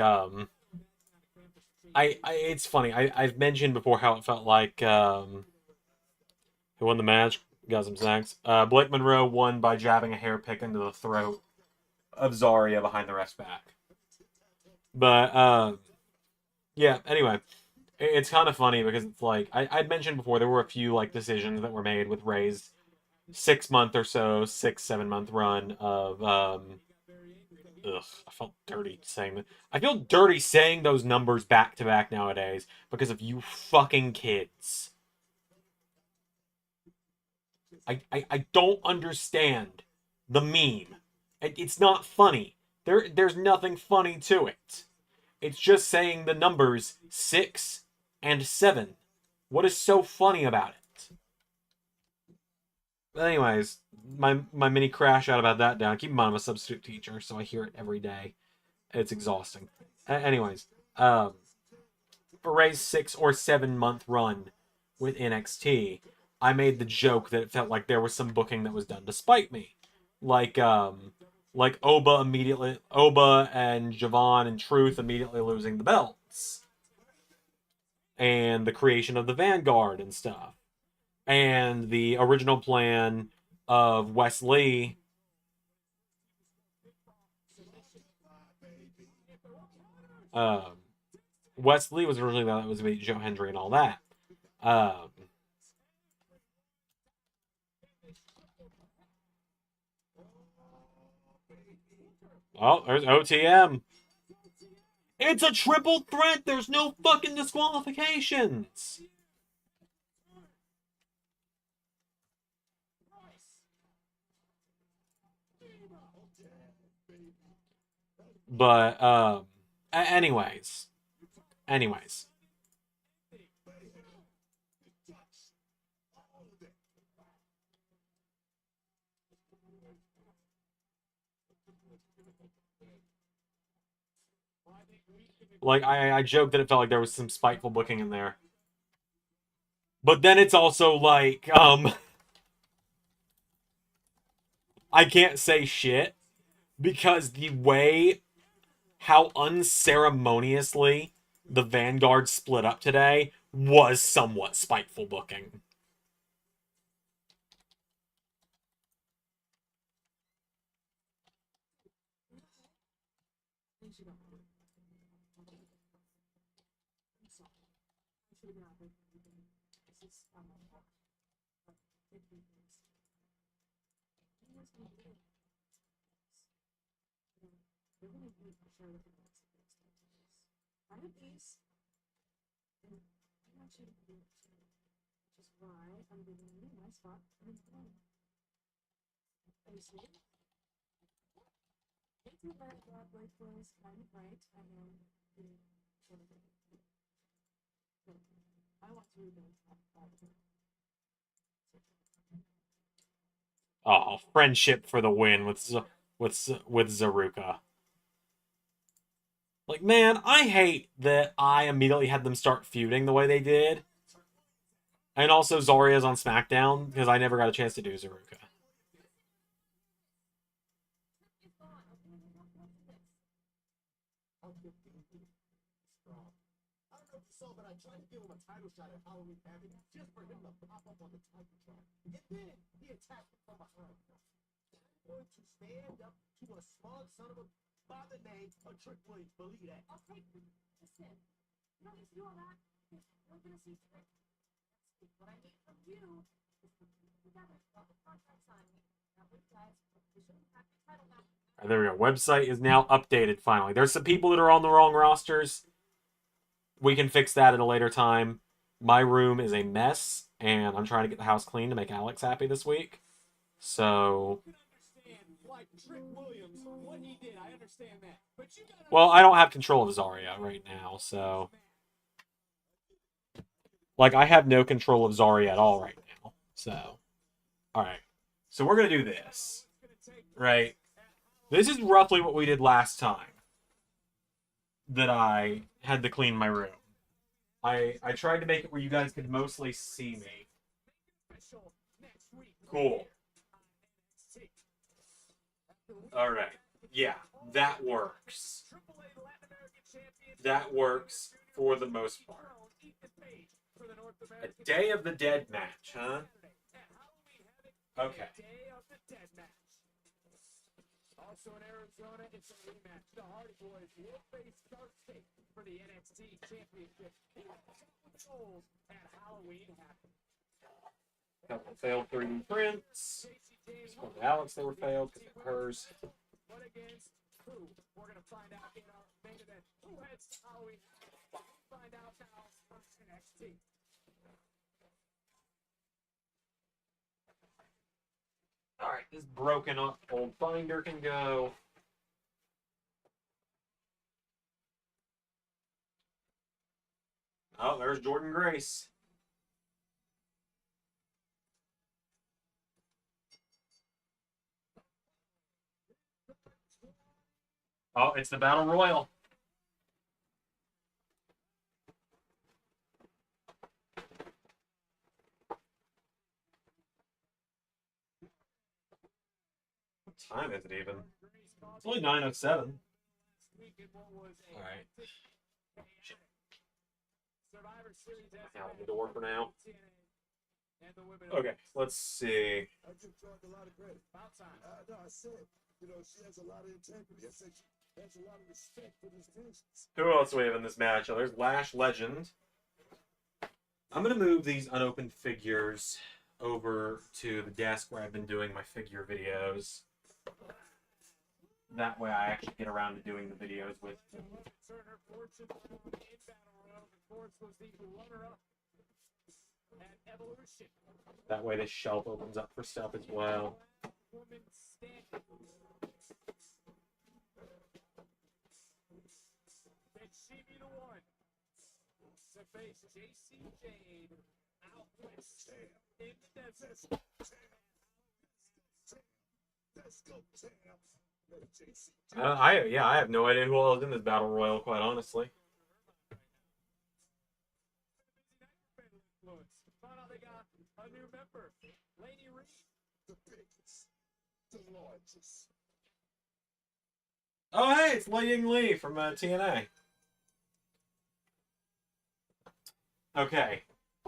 it's funny. I've mentioned before how it felt like Who won the match? Got some snacks. Blake Monroe won by jabbing a hair pick into the throat of Zarya behind the ref's back. But, yeah, anyway. It's kind of funny because it's like, I'd mentioned before, there were a few, like, decisions that were made with Ray's 6 month or so, 7 month run of, I felt dirty saying that. I feel dirty saying those numbers back to back nowadays because of you fucking kids. I don't understand the meme. It's not funny. There's nothing funny to it. It's just saying the numbers 6 and 7. What is so funny about it? But anyways, my mini crash out about that down. Keep in mind I'm a substitute teacher, so I hear it every day. It's exhausting. Anyways, for Ray's 6 or 7 month run with NXT, I made the joke that it felt like there was some booking that was done to spite me. Like Oba and Javon and Truth immediately losing the belts. And the creation of the Vanguard and stuff. And the original plan of Wesley. Wesley was originally that was going to be Joe Hendry and all that. Oh, there's OTM. It's a triple threat. There's no fucking disqualifications. But, anyways. Like, I joked that it felt like there was some spiteful booking in there. But then it's also like, I can't say shit because the way how unceremoniously the Vanguard split up today was somewhat spiteful booking. Oh, friendship for the win with Zaruka. Like, man, I hate that I immediately had them start feuding the way they did. And also Zarya's on SmackDown, because I never got a chance to do Zaruka. But I tried to give him a title shot at Halloween Havoc just for him to pop up on the title shot. And then he attacked me from behind. I'm going to stand up to a small son of a by the name of Trick Williams. Believe that. Okay, listen. You don't need to do all that. We're gonna see Trick. What I need from you is to put together all the contract signing. Now, with guys, we shouldn't have the title match. There we go. Website is now updated finally. There's some people that are on the wrong rosters. We can fix that at a later time. My room is a mess, and I'm trying to get the house clean to make Alex happy this week. So, well, I don't have control of Zarya right now, so. Like, I have no control of Zarya at all right now. So, alright. So we're going to do this. Right? This is roughly what we did last time that I had to clean my room. I tried to make it where you guys could mostly see me. Cool. Alright. Yeah, that works. That works for the most part. A Day of the Dead match, huh? Okay. Day of the dead match. Also in Arizona, it's a rematch. The Hardy Boys will face Dark State for the NXT Championship. Gold at Halloween Havoc. Couple failed 3D prints. One to Alex that were failed because they're hers. But against who? We're going to find out in our main event. Who heads to Halloween? Find out now on NXT. All right, this broken up old binder can go. Oh, there's Jordan Grace. Oh, it's the Battle Royal. What time is it even? It's only 9:07. All right. Survivor Series Out the door for now. and the women. Okay, let's see. I give Jordan a lot of credit. About time. No, I said, you know, she has a lot of integrity. I said she has a lot of respect for these tensions. Who else do we have in this match? Oh, there's Lash Legend. I'm going to move these unopened figures over to the desk where I've been doing my figure videos. That way I actually get around to doing the videos with them. Turner fortune in Battle Royal. Of course, was the runner-up at Evolution. That way this shelf opens up for stuff as well. Woman standing. Can she be the one to face JC Jade out west in the desert? Let's go, champ. JC. I have no idea who all is in this battle royal, quite honestly. Found out they got a new member, Lady Reed. The biggest, the largest. Oh, hey, it's Li Ying Lee from TNA. Okay.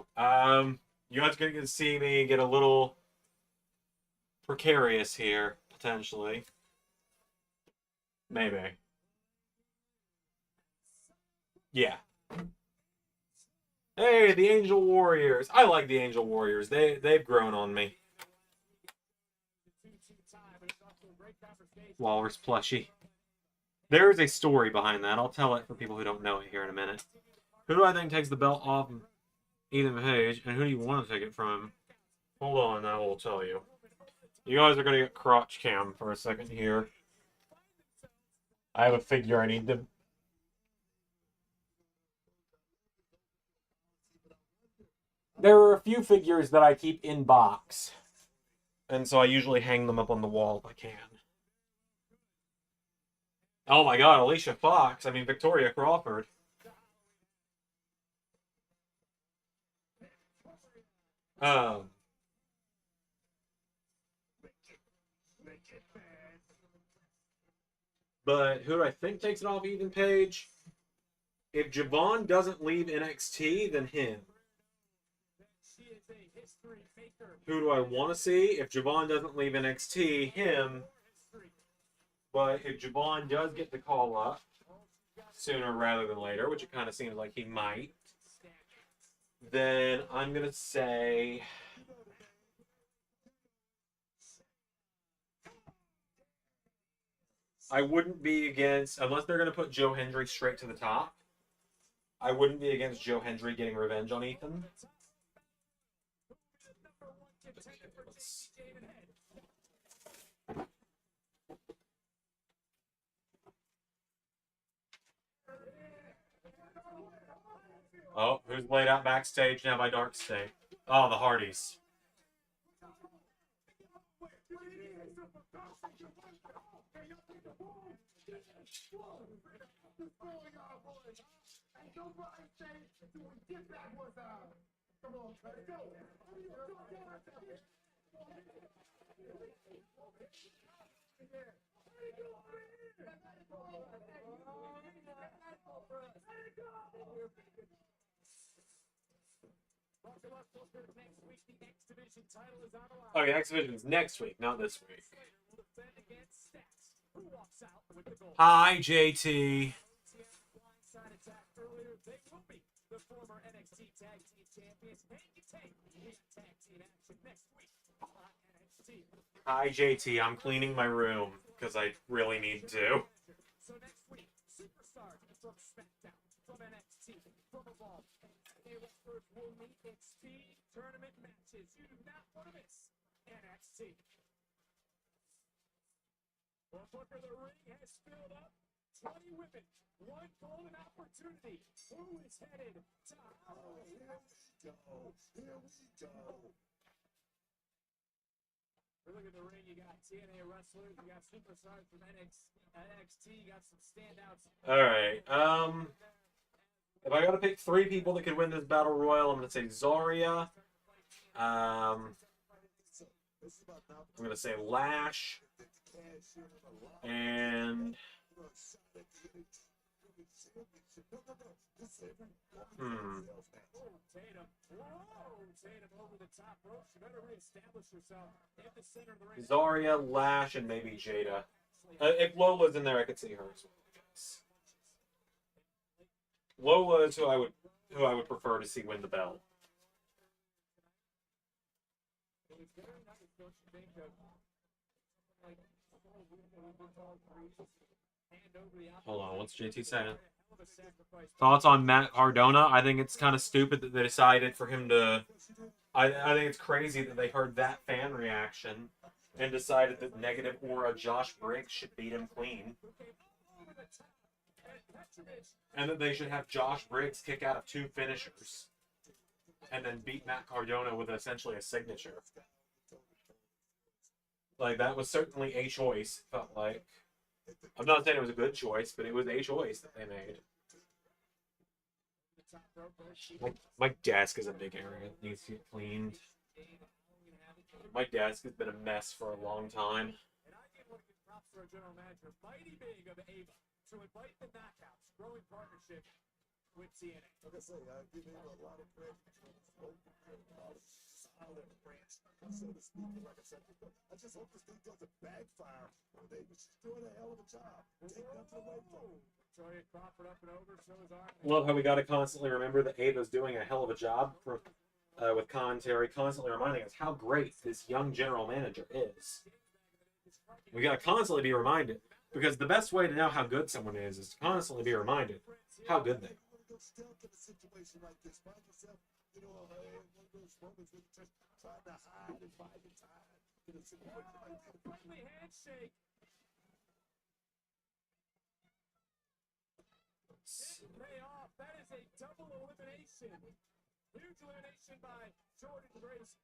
You guys are going to see me get a little precarious here, potentially. Maybe. Yeah. Hey, the Angel Warriors. I like the Angel Warriors. They've grown on me. Walrus plushie. There is a story behind that. I'll tell it for people who don't know it here in a minute. Who do I think takes the belt off Ethan Page, and who do you want to take it from? Hold on, I will tell you. You guys are going to get crotch cam for a second here. I have a figure I need to... There are a few figures that I keep in box. And so I usually hang them up on the wall if I can. Oh my god, Alicia Fox. I mean, Victoria Crawford. But who do I think takes it off Ethan Page? If Javon doesn't leave NXT, then him. Who do I want to see? If Javon doesn't leave NXT, him. But if Javon does get the call up sooner rather than later, which it kind of seems like he might, then I'm going to say... I wouldn't be against, unless they're going to put Joe Hendry straight to the top, I wouldn't be against Joe Hendry getting revenge on Ethan. Oh, who's laid out backstage now by Dark State? Oh, the Hardys. Talking about closer to next week, the X Division title is on the line. Oh, yeah, X Division is next week, not this week. Slater will defend against Stacks, who walks out with the gold. Hi, JT. Blindside attack earlier. They will be the former NXT Tag Team Champions. And you take the tag team action next week on NXT. Hi, JT. I'm cleaning my room because I really need to. So next week, superstars from SmackDown, from NXT, from Evolve, and TNA wrestlers will meet in speed tournament matches. You do not want to miss NXT. Well, Booker, the ring has filled up. 20 women, one golden opportunity. Who is headed to Oh, here we go. Here we go. Look at the ring. You got TNA wrestlers. You got superstars from NXT. You got some standouts. All right. If I got to pick 3 people that could win this battle royal, I'm going to say Zarya. I'm going to say Lash. And Tatum. Whoa, Tatum over the top rope. She better reestablish herself in the center of the ring. Zarya, Lash, and maybe Jada. If Lola's in there, I could see her as well, I guess. Lola is who I would prefer to see win the belt. It was very nice, don't you think, of like hand over the Hold on, what's JT saying? hell of a sacrifice. Thoughts on Matt Cardona? I think it's kind of stupid that they decided for him to. I think it's crazy that they heard that fan reaction and decided that negative aura Josh Briggs should beat him clean. And that they should have Josh Briggs kick out of 2 finishers and then beat Matt Cardona with essentially a signature. Like, that was certainly a choice, felt like. I'm not saying it was a good choice, but it was a choice that they made. My desk is a big area that needs to get cleaned. My desk has been a mess for a long time. And I give one of the props for a general manager, mighty big of Ava, to invite the Knockouts, growing partnership with TNA. Like I say, I give him a lot of credit. Solid branch, so to speak. And like I said, I just hope this thing doesn't backfire. She's doing a hell of a job. Take nothing away from her. Victoria Crawford up and over, so is Arn. Love how we got to constantly remember that Ava's doing a hell of a job with commentary, constantly reminding us how great this young general manager is. We got to constantly be reminded, because the best way to know how good someone is to constantly be reminded how good they are. Go stealth in a situation like this. Find yourself, one of those moments when you're just trying to hide and find your time in a situation like this. Friendly handshake. Didn't pay off. That is a double elimination. Huge elimination by Jordan Grace.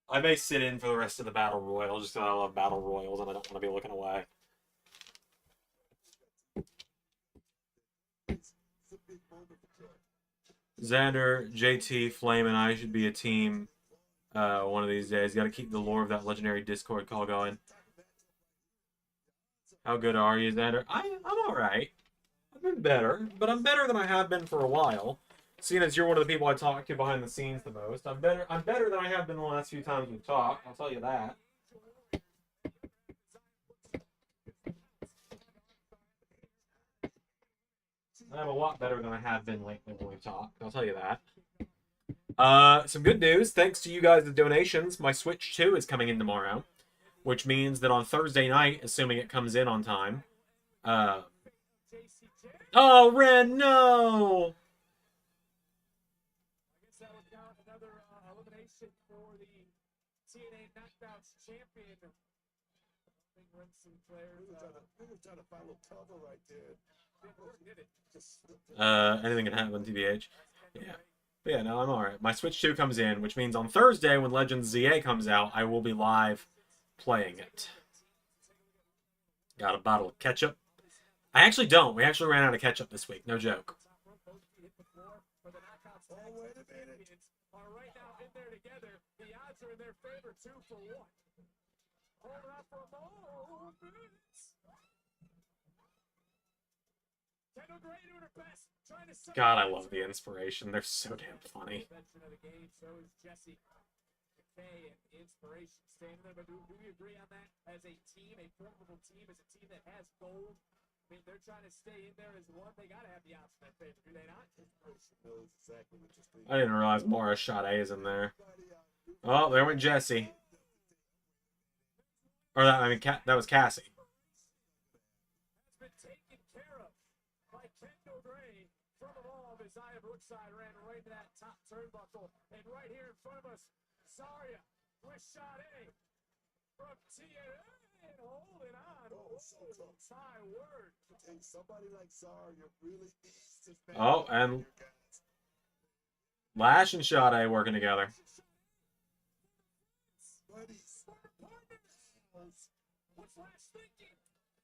I may sit in for the rest of the Battle Royal just because I love Battle Royals and I don't want to be looking away. Xander, JT, Flame, and I should be a team one of these days. Got to keep the lore of that legendary Discord call going. How good are you, Xander? I'm all right. I've been better, but I'm better than I have been for a while. Seeing as you're one of the people I talk to behind the scenes the most, I'm better than I have been the last few times we've talked. I'll tell you that. I'm a lot better than I have been lately when we've talked. I'll tell you that. Some good news. Thanks to you guys' donations, my Switch 2 is coming in tomorrow, which means that on Thursday night, assuming it comes in on time. Oh, Ren, no! I guess that was now another elimination for the TNA Knockouts champion. I think Winston Sinclair. We were trying to find a little cover right there. Did it. Anything can happen, TBH. Yeah. But yeah, no, I'm alright. My Switch 2 comes in, which means on Thursday, when Legends ZA comes out, I will be live playing it. Got a bottle of ketchup. I actually don't. We actually ran out of ketchup this week. No joke. Oh, wait a minute. Are right now in there together. The odds are in their favor, 2-1. Hold on for a moment. Kendall Kendall Gray doing her best, trying to set God, I love the inspiration. They're so damn funny. Veteran of the game, so is Jesse. McKay and inspiration staying there, but do we agree on that? As a team, a formidable team, as a team that has gold, I mean, they're trying to stay in there as one. They got to have the option at favor, do they not? Knows exactly what you're thinking. I didn't realize Mara Sade is in there. Oh, there went Jesse. Or that, I mean, that was Cassie. Has been taken care of by Kendall Gray. From above, Isaiah Brookside ran right to that top turnbuckle. And right here in front of us, Zarya with Sade from TNA and holding on. Oh, so tough. My word. And somebody like Zarya really needs to stand Oh, up and here, guys. Lash and Sade working together. Buddies. What's Lash thinking?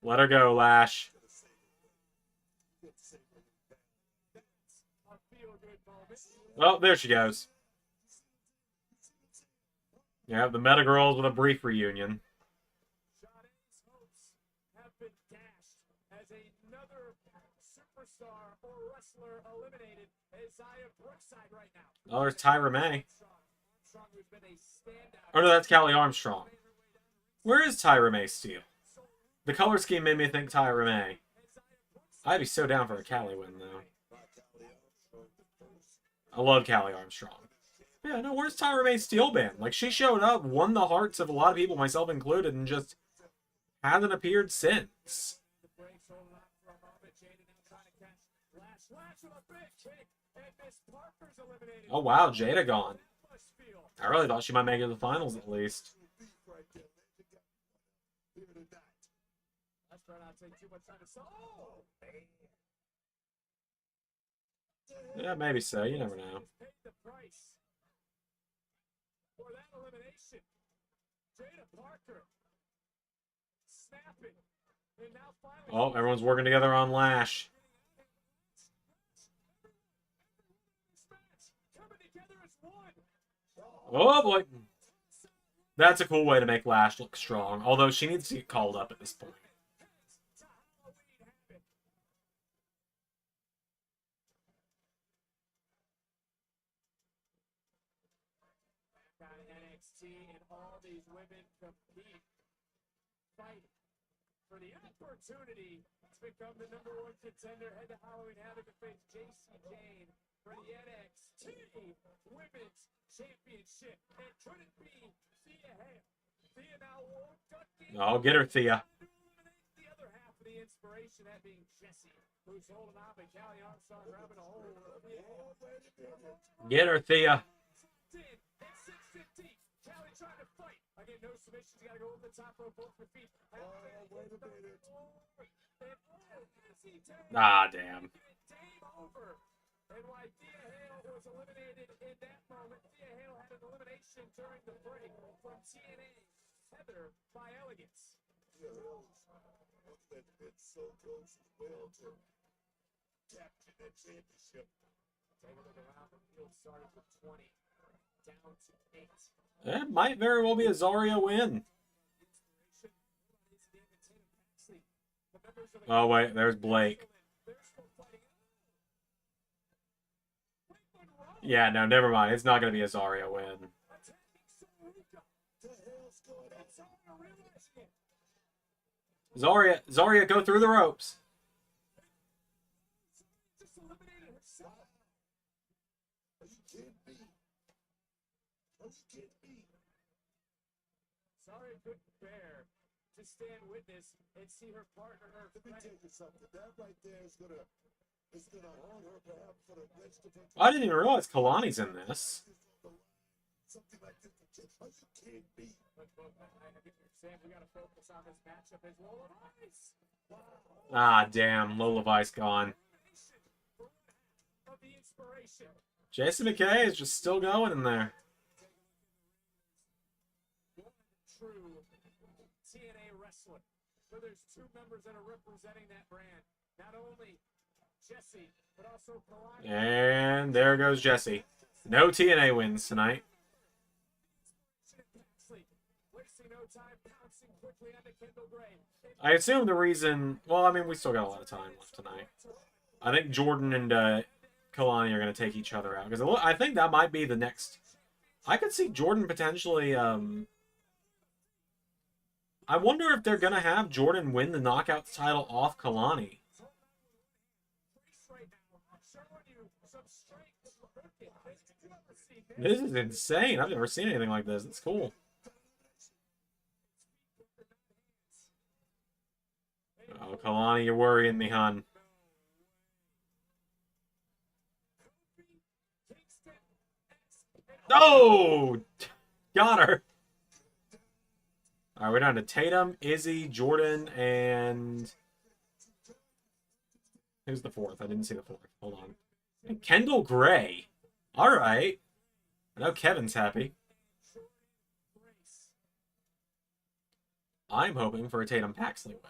Let her go, Lash. That's a feel-good moment. Oh, there she goes. Yeah, the Meta Girls with a brief reunion. Sade's hopes have been dashed as another superstar or wrestler eliminated. Isaiah Brookside right now. Oh, there's Tyra May. Armstrong, who's been a standout. Oh, no, that's Callie Armstrong. Where is Tyra May Steele? The color scheme made me think Tyra May. I'd be so down for a Callie win, though. I love Callie Armstrong. Yeah, no, where's Tyra May Steele been? Like, she showed up, won the hearts of a lot of people, myself included, and just hasn't appeared since. The brakes hold on for a moment. Jada now trying to catch Lash with a big kick, and Miss Parker's eliminated. Oh, wow, Jada gone. That must feel. I really thought she might make it to the finals, at least. Let's try not to take too much time to solve. Oh, man. Yeah, maybe so. You never know. Paid the price for that elimination. Jada Parker snapping, and now finally. Oh, everyone's working together on Lash. Coming together as one. Oh, boy. That's a cool way to make Lash look strong, although she needs to get called up at this point. NXT and all these women compete, fighting for the opportunity to become the #1 contender. Head to Halloween Havoc to face JC Jane for the NXT Women's Championship. And could it be Thea Hale? Thea now won't duck in. Oh, get her, Thea. The other half of the inspiration, that being Jesse, who's holding on, but Callie Armstrong grabbing a hold. Get her, Thea. At 6:15, Callie trying to fight. Again, no submissions. You got to go over the top rope, both your feet. Wait a minute. Ah, damn. Game over. And why Thea Hale was eliminated in that moment. Thea Hale had an elimination during the break from TNA. Heather by Elegance. That's been so close as well to capture that championship. Take a look around. The field started with 20. Down to 8. It might very well be a Zarya win. Oh, wait, there's Blake. Yeah, no, never mind. It's not going to be a Zarya win. Zarya, go through the ropes. Sorry, couldn't bear to stand witness and see her partner, her Let me friend. tell you something. That right there is gonna haunt her perhaps for the rest of her. I didn't even realize Kalani's in this. Something like this. You can't be. But I get what you're saying. We got to focus on this matchup as well. Nice. Ah, damn. Lola Vice gone. Of the inspiration. Jason McKay is just still going in there. True TNA wrestler. So there's 2 members that are representing that brand. Not only Jesse, but also Kalani. And there goes Jesse. No TNA wins tonight. Wasting no time, pouncing quickly onto Kendall Gray. I assume the reason... Well, I mean, we still got a lot of time left tonight. I think Jordan and Kalani are going to take each other out. Because I think that might be the next... I could see Jordan potentially... I wonder if they're going to have Jordan win the Knockouts title off Kalani. This is insane. I've never seen anything like this. It's cool. Oh, Kalani, you're worrying me, hon. Oh! Got her. All right, we're down to Tatum, Izzy, Jordan, and... Who's the fourth? I didn't see the fourth. Hold on. And Kendall Gray. All right. I know Kevin's happy. I'm hoping for a Tatum Paxley win.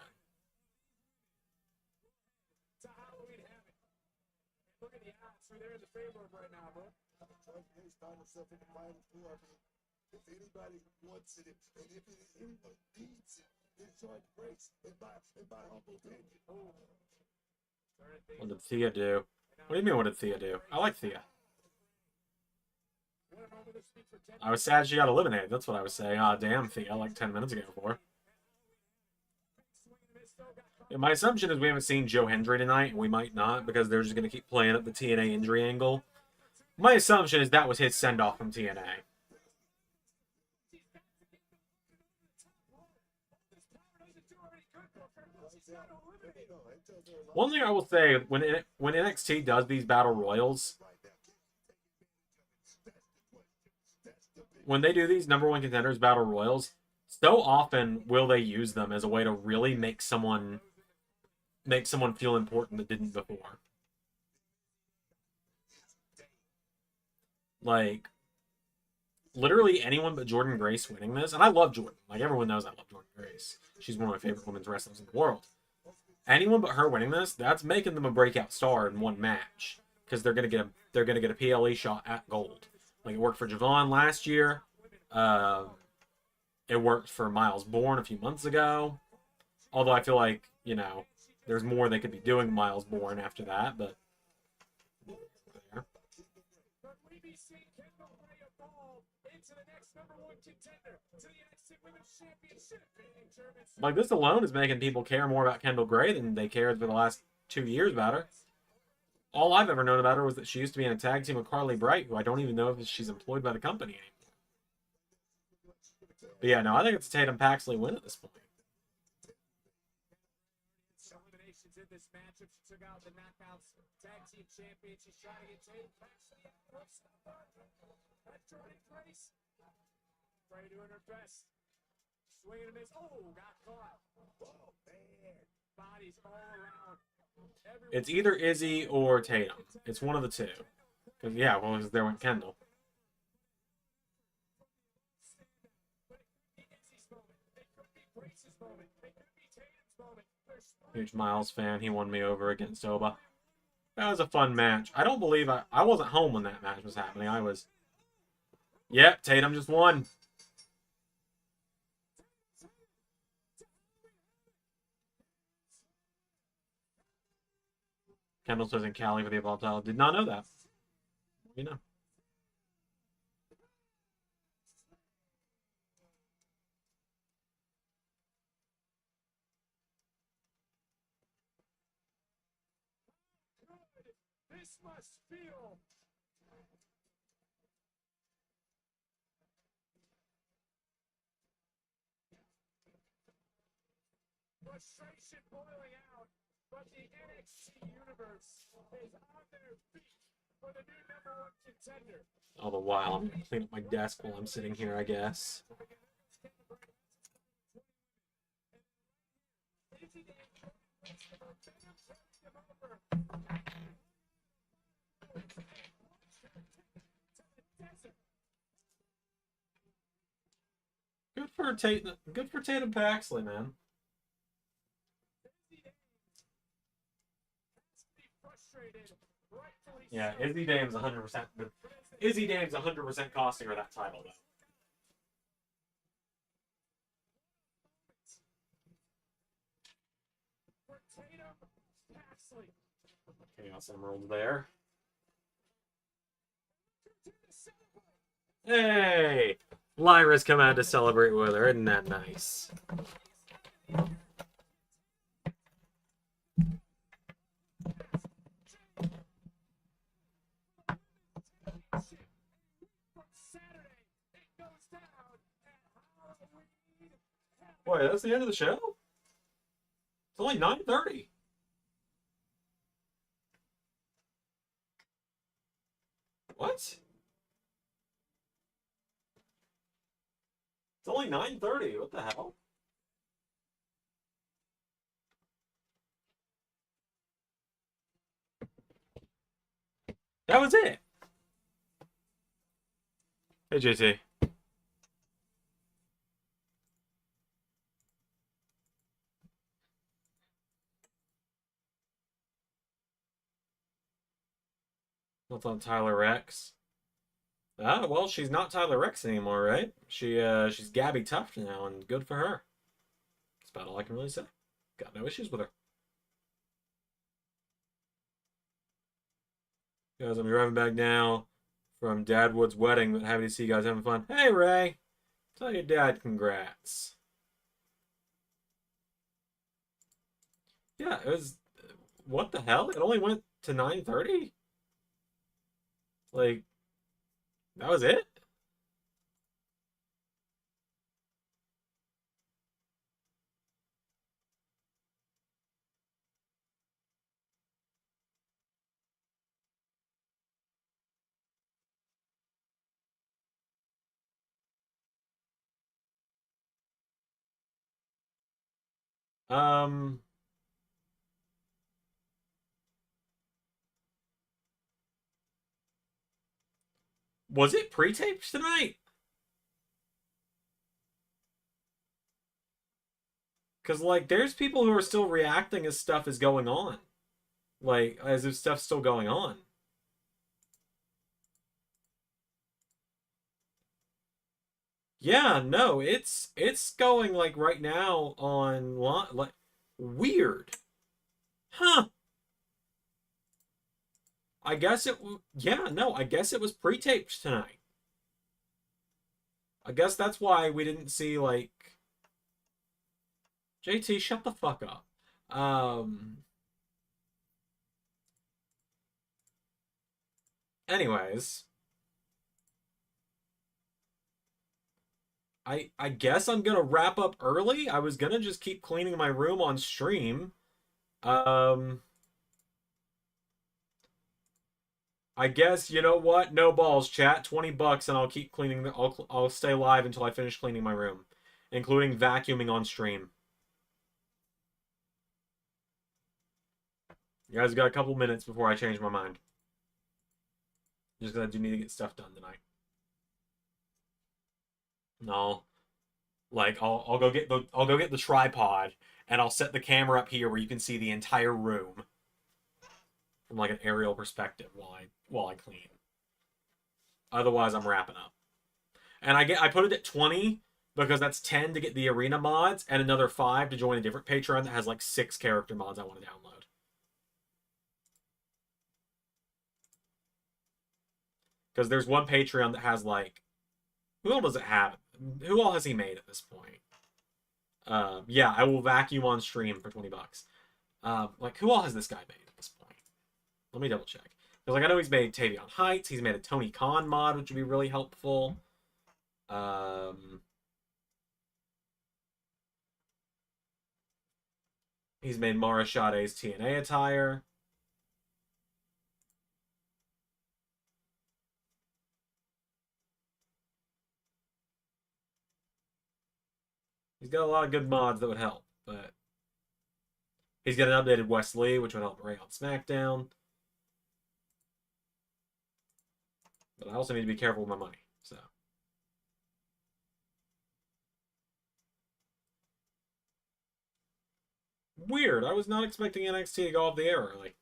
If anybody wants it, and if anyone needs it, it's Jordan Grace, in my humble opinion. What did Thea do? What do you mean, what did Thea do? I like Thea. I was sad she got eliminated. That's what I was saying. Ah, damn, Thea, like 10 minutes ago for. Yeah, my assumption is we haven't seen Joe Hendry tonight, and we might not, because they're just going to keep playing up the TNA injury angle. My assumption is that was his send-off from TNA. One thing I will say, when NXT does these battle royals, when they do these number one contenders battle royals, so often will they use them as a way to really make someone feel important that didn't before. Like, literally anyone but Jordan Grace winning this, and I love Jordan. Like, everyone knows I love Jordan Grace. She's one of my favorite women's wrestlers in the world. Anyone but her winning this, that's making them a breakout star in one match, because they're gonna get a PLE shot at gold. Like, it worked for Javon last year. It worked for Miles Bourne a few months ago. Although I feel like, you know, there's more they could be doing Miles Bourne after that, but there. Like, this alone is making people care more about Kendall Gray than they cared for the last 2 years about her. All I've ever known about her was that she used to be in a tag team with Carly Bright, who I don't even know if she's employed by the company anymore. But yeah, no, I think it's a Tatum Paxley win at this point. Eliminations in this matchup. She took out the Knockouts Tag Team Champion. She's trying to get Tatum Paxley out. That's Jordan Grace. Frey doing her best. Swinging and miss. Oh, got caught. Oh, man. Bodies all around. It's either Izzy or Tatum. It's one of the two. Because, yeah, well, there went Kendall. Huge Miles fan. He won me over against Oba. That was a fun match. I don't believe I wasn't home when that match was happening. I was... Yep, Tatum just won. Kendall says in Cali for the Evolve title. Did not know that. You know. This must feel. Frustration boiling out, but the NXT universe is on their feet for the new #1 contender. All the while, I'm going to clean up my desk while I'm sitting here, I guess. Good for Tatum Paxley, man. Yeah, Izzy Dame's 100%. Izzy Dame's 100% costing her that title, though. For Tatum Paxley, Chaos Emerald there. Hey! Lyra's come out to celebrate with her. Isn't that nice? Wait, that's the end of the show? It's only 9:30. What? It's only 9:30. What the hell? That was it. Hey, JT. What's on Tyler Rex? Ah, well, she's not Tyler Rex anymore, right? She's Gabby Tuft now, and good for her. That's about all I can really say. Got no issues with her. Guys, I'm driving back now from Dad Wood's wedding, but happy to see you guys having fun. Hey, Ray! Tell your dad congrats. Yeah, it was... What the hell? It only went to 9:30? Like, that was it? Um... Was it pre-taped tonight? Because, like, there's people who are still reacting as stuff is going on. Like, as if stuff's still going on. Yeah, no, it's going, like, right now on... Like, weird. Huh. I guess it... Yeah, no, I guess it was pre-taped tonight. I guess that's why we didn't see, like... JT, shut the fuck up. Anyways, I guess I'm gonna wrap up early. I was gonna just keep cleaning my room on stream. I guess, you know what? No balls, chat. $20 and I'll keep cleaning the I'll stay live until I finish cleaning my room, including vacuuming on stream. You guys got a couple minutes before I change my mind. Just gonna do need to get stuff done tonight. No. Like I'll go get the tripod and I'll set the camera up here where you can see the entire room from like an aerial perspective while I clean. Otherwise I'm wrapping up. And I put it at 20 because that's 10 to get the arena mods and another 5 to join a different Patreon that has like 6 character mods I want to download. Because there's one Patreon that has like, who all does it have? Who all has he made at this point? Yeah, I will vacuum on stream for $20. Like, who all has this guy made at this point? Let me double check. Because, like, I know he's made Tavion Heights. He's made a Tony Khan mod, which would be really helpful. He's made Mara Shade's TNA attire. He's got a lot of good mods that would help, but he's got an updated Wesley, which would help Ray on SmackDown. But I also need to be careful with my money, so. Weird. I was not expecting NXT to go off the air early.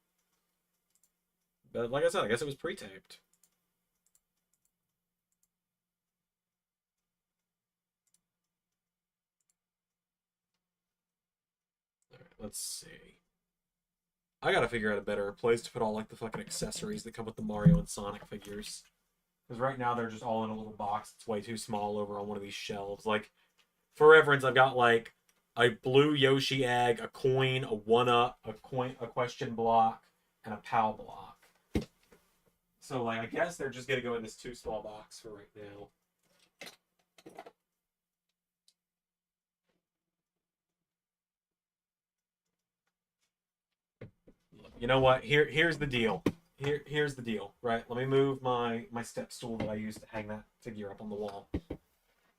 But like I said, I guess it was pre-taped. Alright, let's see. I gotta figure out a better place to put all like the fucking accessories that come with the Mario and Sonic figures. Because right now they're just all in a little box. It's way too small over on one of these shelves. Like, for reference, I've got like a blue Yoshi egg, a coin, a 1-up, a question block, and a PAL block. So like, I guess they're just gonna go in this too small box for right now. You know what? Here's the deal. Here's the deal, right? Let me move my step stool that I used to hang that figure up on the wall.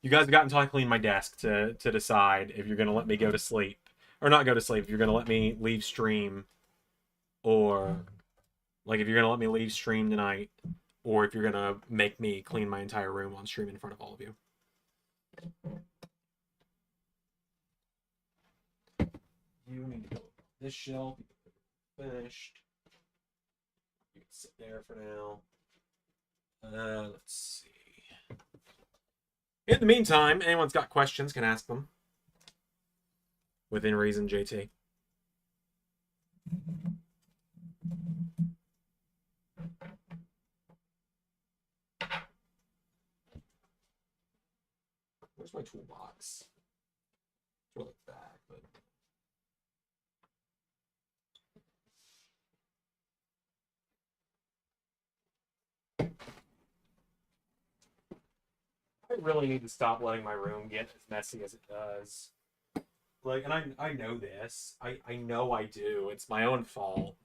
You guys have got until I clean my desk to decide if you're gonna let me go to sleep. Or not go to sleep, if you're gonna let me leave stream, or like if you're gonna let me leave stream tonight, or if you're gonna make me clean my entire room on stream in front of all of you. You need to go this shelf. Finished. You can sit there for now. Let's see. In the meantime, anyone's got questions can ask them. Within reason, JT. Where's my toolbox? It's really bad, but... I really need to stop letting my room get as messy as it does. Like, and I know this. I know I do. It's my own fault.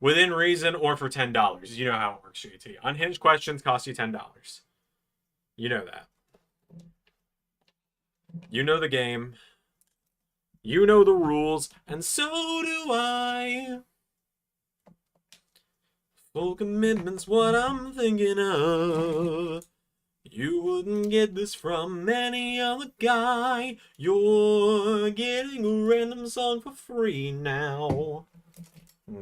Within reason or for $10. You know how it works, JT. Unhinged questions cost you $10. You know that. You know the game. You know the rules. And so do I. Full commitment's what I'm thinking of. You wouldn't get this from any other guy. You're getting a random song for free now.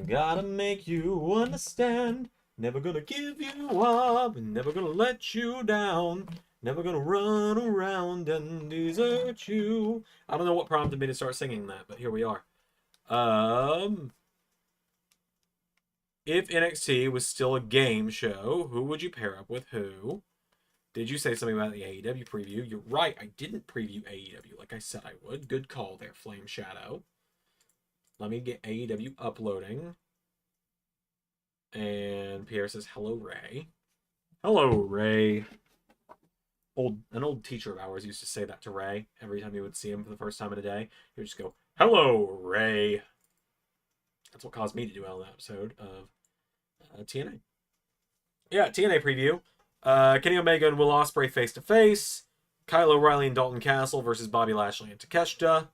Gotta make you understand. Never gonna give you up. Never gonna let you down. Never gonna run around and desert you. I don't know what prompted me to start singing that, but here we are. If NXT was still a game show, who would you pair up with who? Did you say something about the AEW preview? You're right, I didn't preview AEW like I said I would. Good call there, Flame Shadow. Let me get AEW uploading. And Pierre says, hello, Ray. Hello, Ray. An old teacher of ours used to say that to Ray every time he would see him for the first time in a day. He would just go, hello, Ray. That's what caused me to do an episode of TNA. Yeah, TNA preview. Kenny Omega and Will Ospreay face-to-face. Kyle O'Reilly and Dalton Castle versus Bobby Lashley and Takeshita.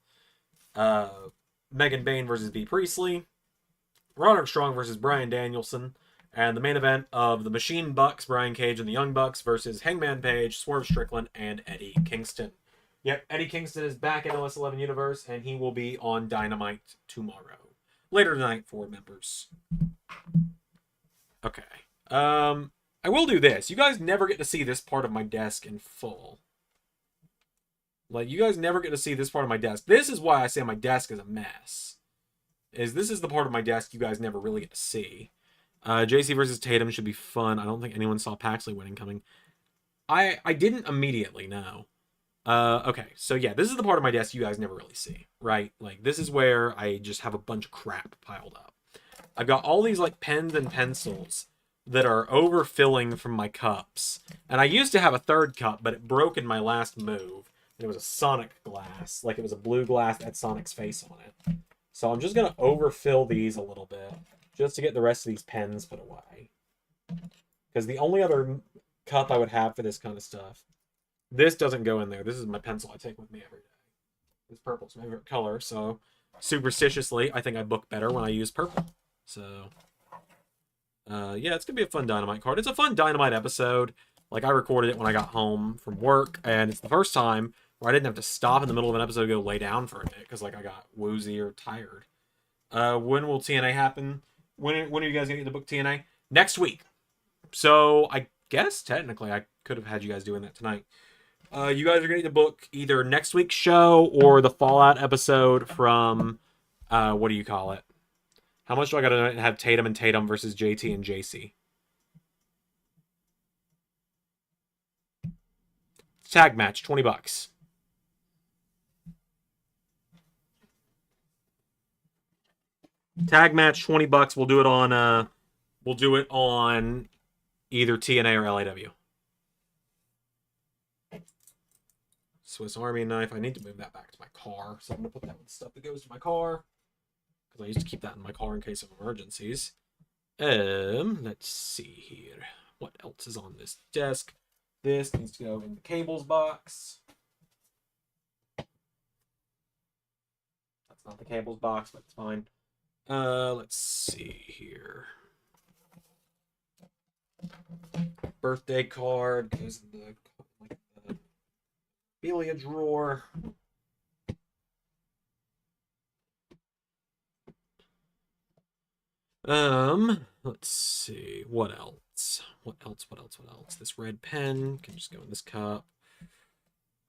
Megan Bayne versus Bea Priestley. Roderick Strong versus Bryan Danielson. And the main event of the Machine Bucks, Brian Cage and the Young Bucks versus Hangman Page, Swerve Strickland, and Eddie Kingston. Yep, Eddie Kingston is back in LS11 Universe, and he will be on Dynamite tomorrow. Later tonight for members. Okay. I will do this. You guys never get to see this part of my desk in full. Like, you guys never get to see this part of my desk. This is why I say my desk is a mess. This is the part of my desk you guys never really get to see. JC versus Tatum should be fun. I don't think anyone saw Paxley winning coming. I didn't immediately know. Okay, so yeah, this is the part of my desk you guys never really see, right? Like, this is where I just have a bunch of crap piled up. I've got all these, like, pens and pencils that are overfilling from my cups. And I used to have a third cup, but it broke in my last move. And it was a Sonic glass. Like, it was a blue glass that had Sonic's face on it. So I'm just going to overfill these a little bit, just to get the rest of these pens put away. Because the only other cup I would have for this kind of stuff, this doesn't go in there. This is my pencil I take with me every day. This purple's my favorite color, so superstitiously, I think I book better when I use purple. So, yeah, it's going to be a fun Dynamite card. It's a fun Dynamite episode. Like, I recorded it when I got home from work, and it's the first time where I didn't have to stop in the middle of an episode to go lay down for a bit, because, like, I got woozy or tired. When will TNA happen? When are you guys going to get the book TNA? Next week. So, I guess, technically, I could have had you guys doing that tonight. You guys are going to need to book either next week's show or the Fallout episode from, what do you call it? How much do I got to have Tatum and Tatum versus JT and JC? Tag match, $20. Tag match, $20. We'll do it on either TNA or LAW. Swiss Army knife. I need to move that back to my car, so I'm gonna put that with the stuff that goes to my car because I used to keep that in my car in case of emergencies. Let's see here. What else is on this desk? This needs to go in the cables box. That's not the cables box, but it's fine. Let's see here. Birthday card goes in the Belia drawer. Let's see. What else? What else? This red pen can just go in this cup.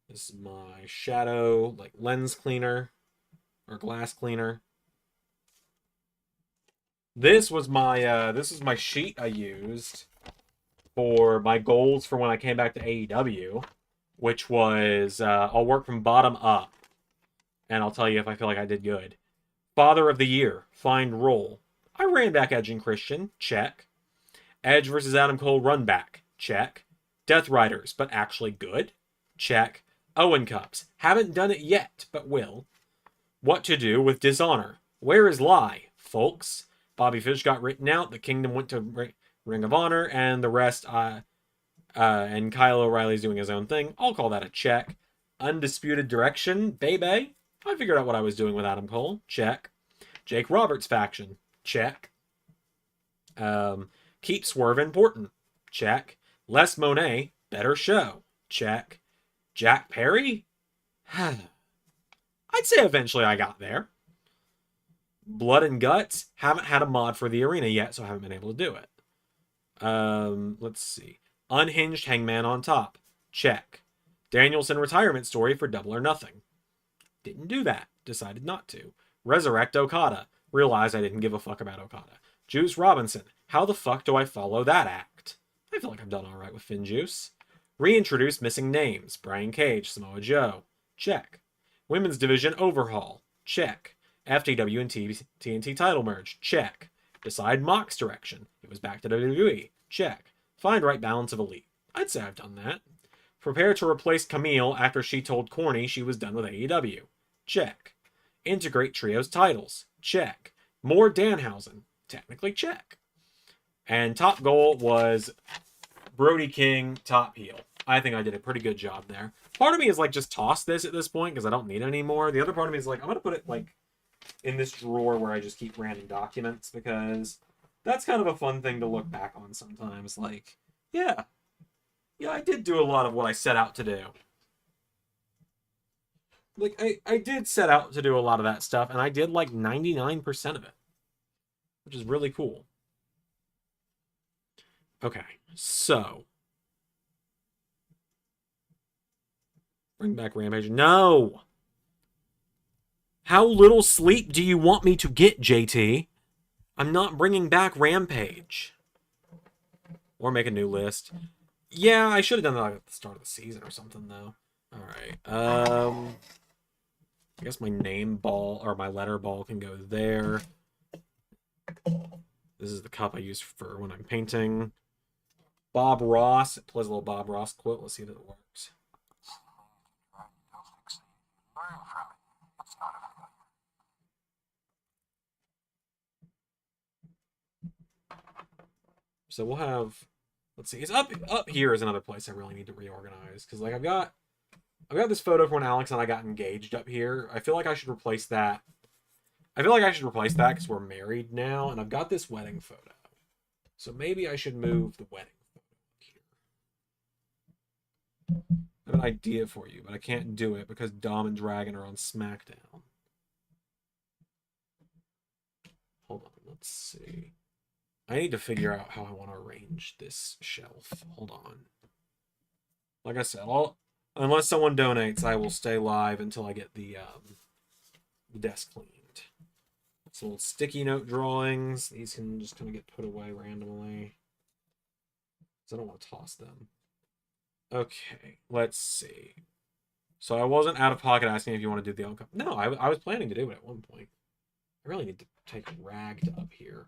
This is my shadow, like lens cleaner or glass cleaner. This was my sheet I used for my goals for when I came back to AEW, which was I'll work from bottom up, and I'll tell you if I feel like I did good. Father of the Year, find role. I ran back Edge and Christian, check. Edge versus Adam Cole, run back, check. Death Riders, but actually good, check. Owen Cups, haven't done it yet, but will. What to do with Dishonor? Where is Lie, folks? Bobby Fish got written out, the Kingdom went to Ring of Honor, and the rest, and Kyle O'Reilly's doing his own thing. I'll call that a check. Undisputed Direction, baby. I figured out what I was doing with Adam Cole, check. Jake Roberts faction, check. Keep Swerve important, check. Les Monet, better show, check. Jack Perry? I'd say eventually I got there. Blood and Guts, haven't had a mod for the arena yet, so I haven't been able to do it. Let's see. Unhinged Hangman on top, check. Danielson retirement story for Double or Nothing. Didn't do that. Decided not to. Resurrect Okada. Realized I didn't give a fuck about Okada. Juice Robinson. How the fuck do I follow that act? I feel like I've done alright with Finn Juice. Reintroduce missing names. Brian Cage, Samoa Joe. Check. Women's Division overhaul. Check. FTW and TNT title merge. Check. Decide Mox direction. It was back to WWE. Check. Find right balance of elite. I'd say I've done that. Prepare to replace Camille after she told Corny she was done with AEW. Check. Integrate trios titles. Check. More Danhausen. Technically check. And top goal was Brody King top heel. I think I did a pretty good job there. Part of me is like, just toss this at this point because I don't need it anymore. The other part of me is like, I'm going to put it like in this drawer where I just keep random documents because that's kind of a fun thing to look back on sometimes. Like, yeah, I did do a lot of what I set out to do. Like, I did set out to do a lot of that stuff, and I did like 99% of it, which is really cool. Okay, so bring back Rampage. No! How little sleep do you want me to get, JT? I'm not bringing back Rampage. Or make a new list. Yeah, I should have done that at the start of the season or something, though. Alright, I guess my name ball, or my letter ball can go there. This is the cup I use for when I'm painting. Bob Ross. It plays a little Bob Ross quote. Let's see if it works. So we'll have, let's see, it's up here is another place I really need to reorganize because like I've got this photo from when Alex and I got engaged up here. I feel like I should replace that. I feel like I should replace that because we're married now, and I've got this wedding photo. So maybe I should move the wedding photo here. I have an idea for you, but I can't do it because Dom and Dragon are on SmackDown. Hold on, let's see. I need to figure out how I want to arrange this shelf. Hold on. Like I said, Unless someone donates, I will stay live until I get the desk cleaned. Some little sticky note drawings. These can just kind of get put away randomly. So I don't want to toss them. Okay, let's see. So I wasn't out of pocket asking if you want to do the Cup. No, I was planning to do it at one point. I really need to take Rag to up here.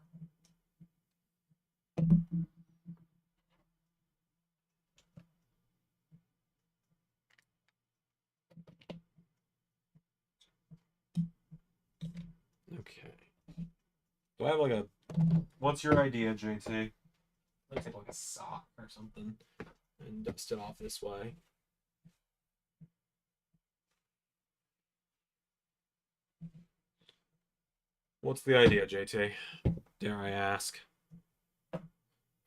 Okay. Do I have like a... What's your idea, JT? Let's take like a sock or something and dust it off this way. What's the idea, JT? Dare I ask? All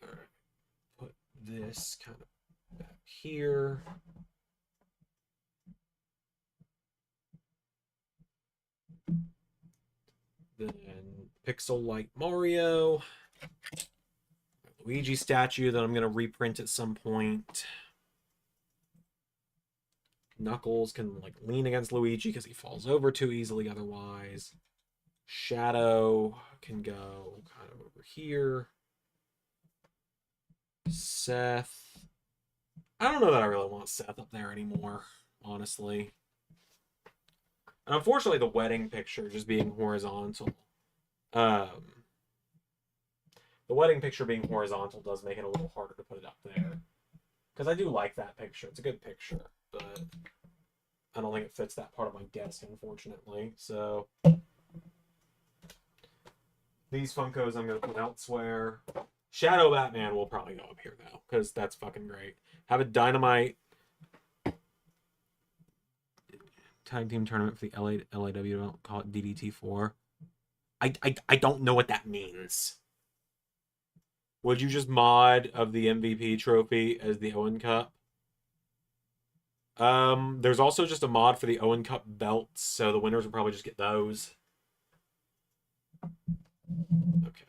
right. Put this kind of back here. Then Pixel like Mario. Luigi statue that I'm going to reprint at some point. Knuckles can like lean against Luigi because he falls over too easily otherwise. Shadow can go kind of over here. Seth. I don't know that I really want Seth up there anymore, honestly. And unfortunately, the wedding picture just being horizontal. The wedding picture being horizontal does make it a little harder to put it up there. Because I do like that picture. It's a good picture, but I don't think it fits that part of my desk, unfortunately. So these Funkos I'm going to put elsewhere. Shadow Batman will probably go up here, though, because that's fucking great. Have a Dynamite tag team tournament for the LAW, don't call it DDT4. I don't know what that means. Would you just mod of the MVP trophy as the Owen Cup? There's also just a mod for the Owen Cup belts, so the winners will probably just get those. Okay.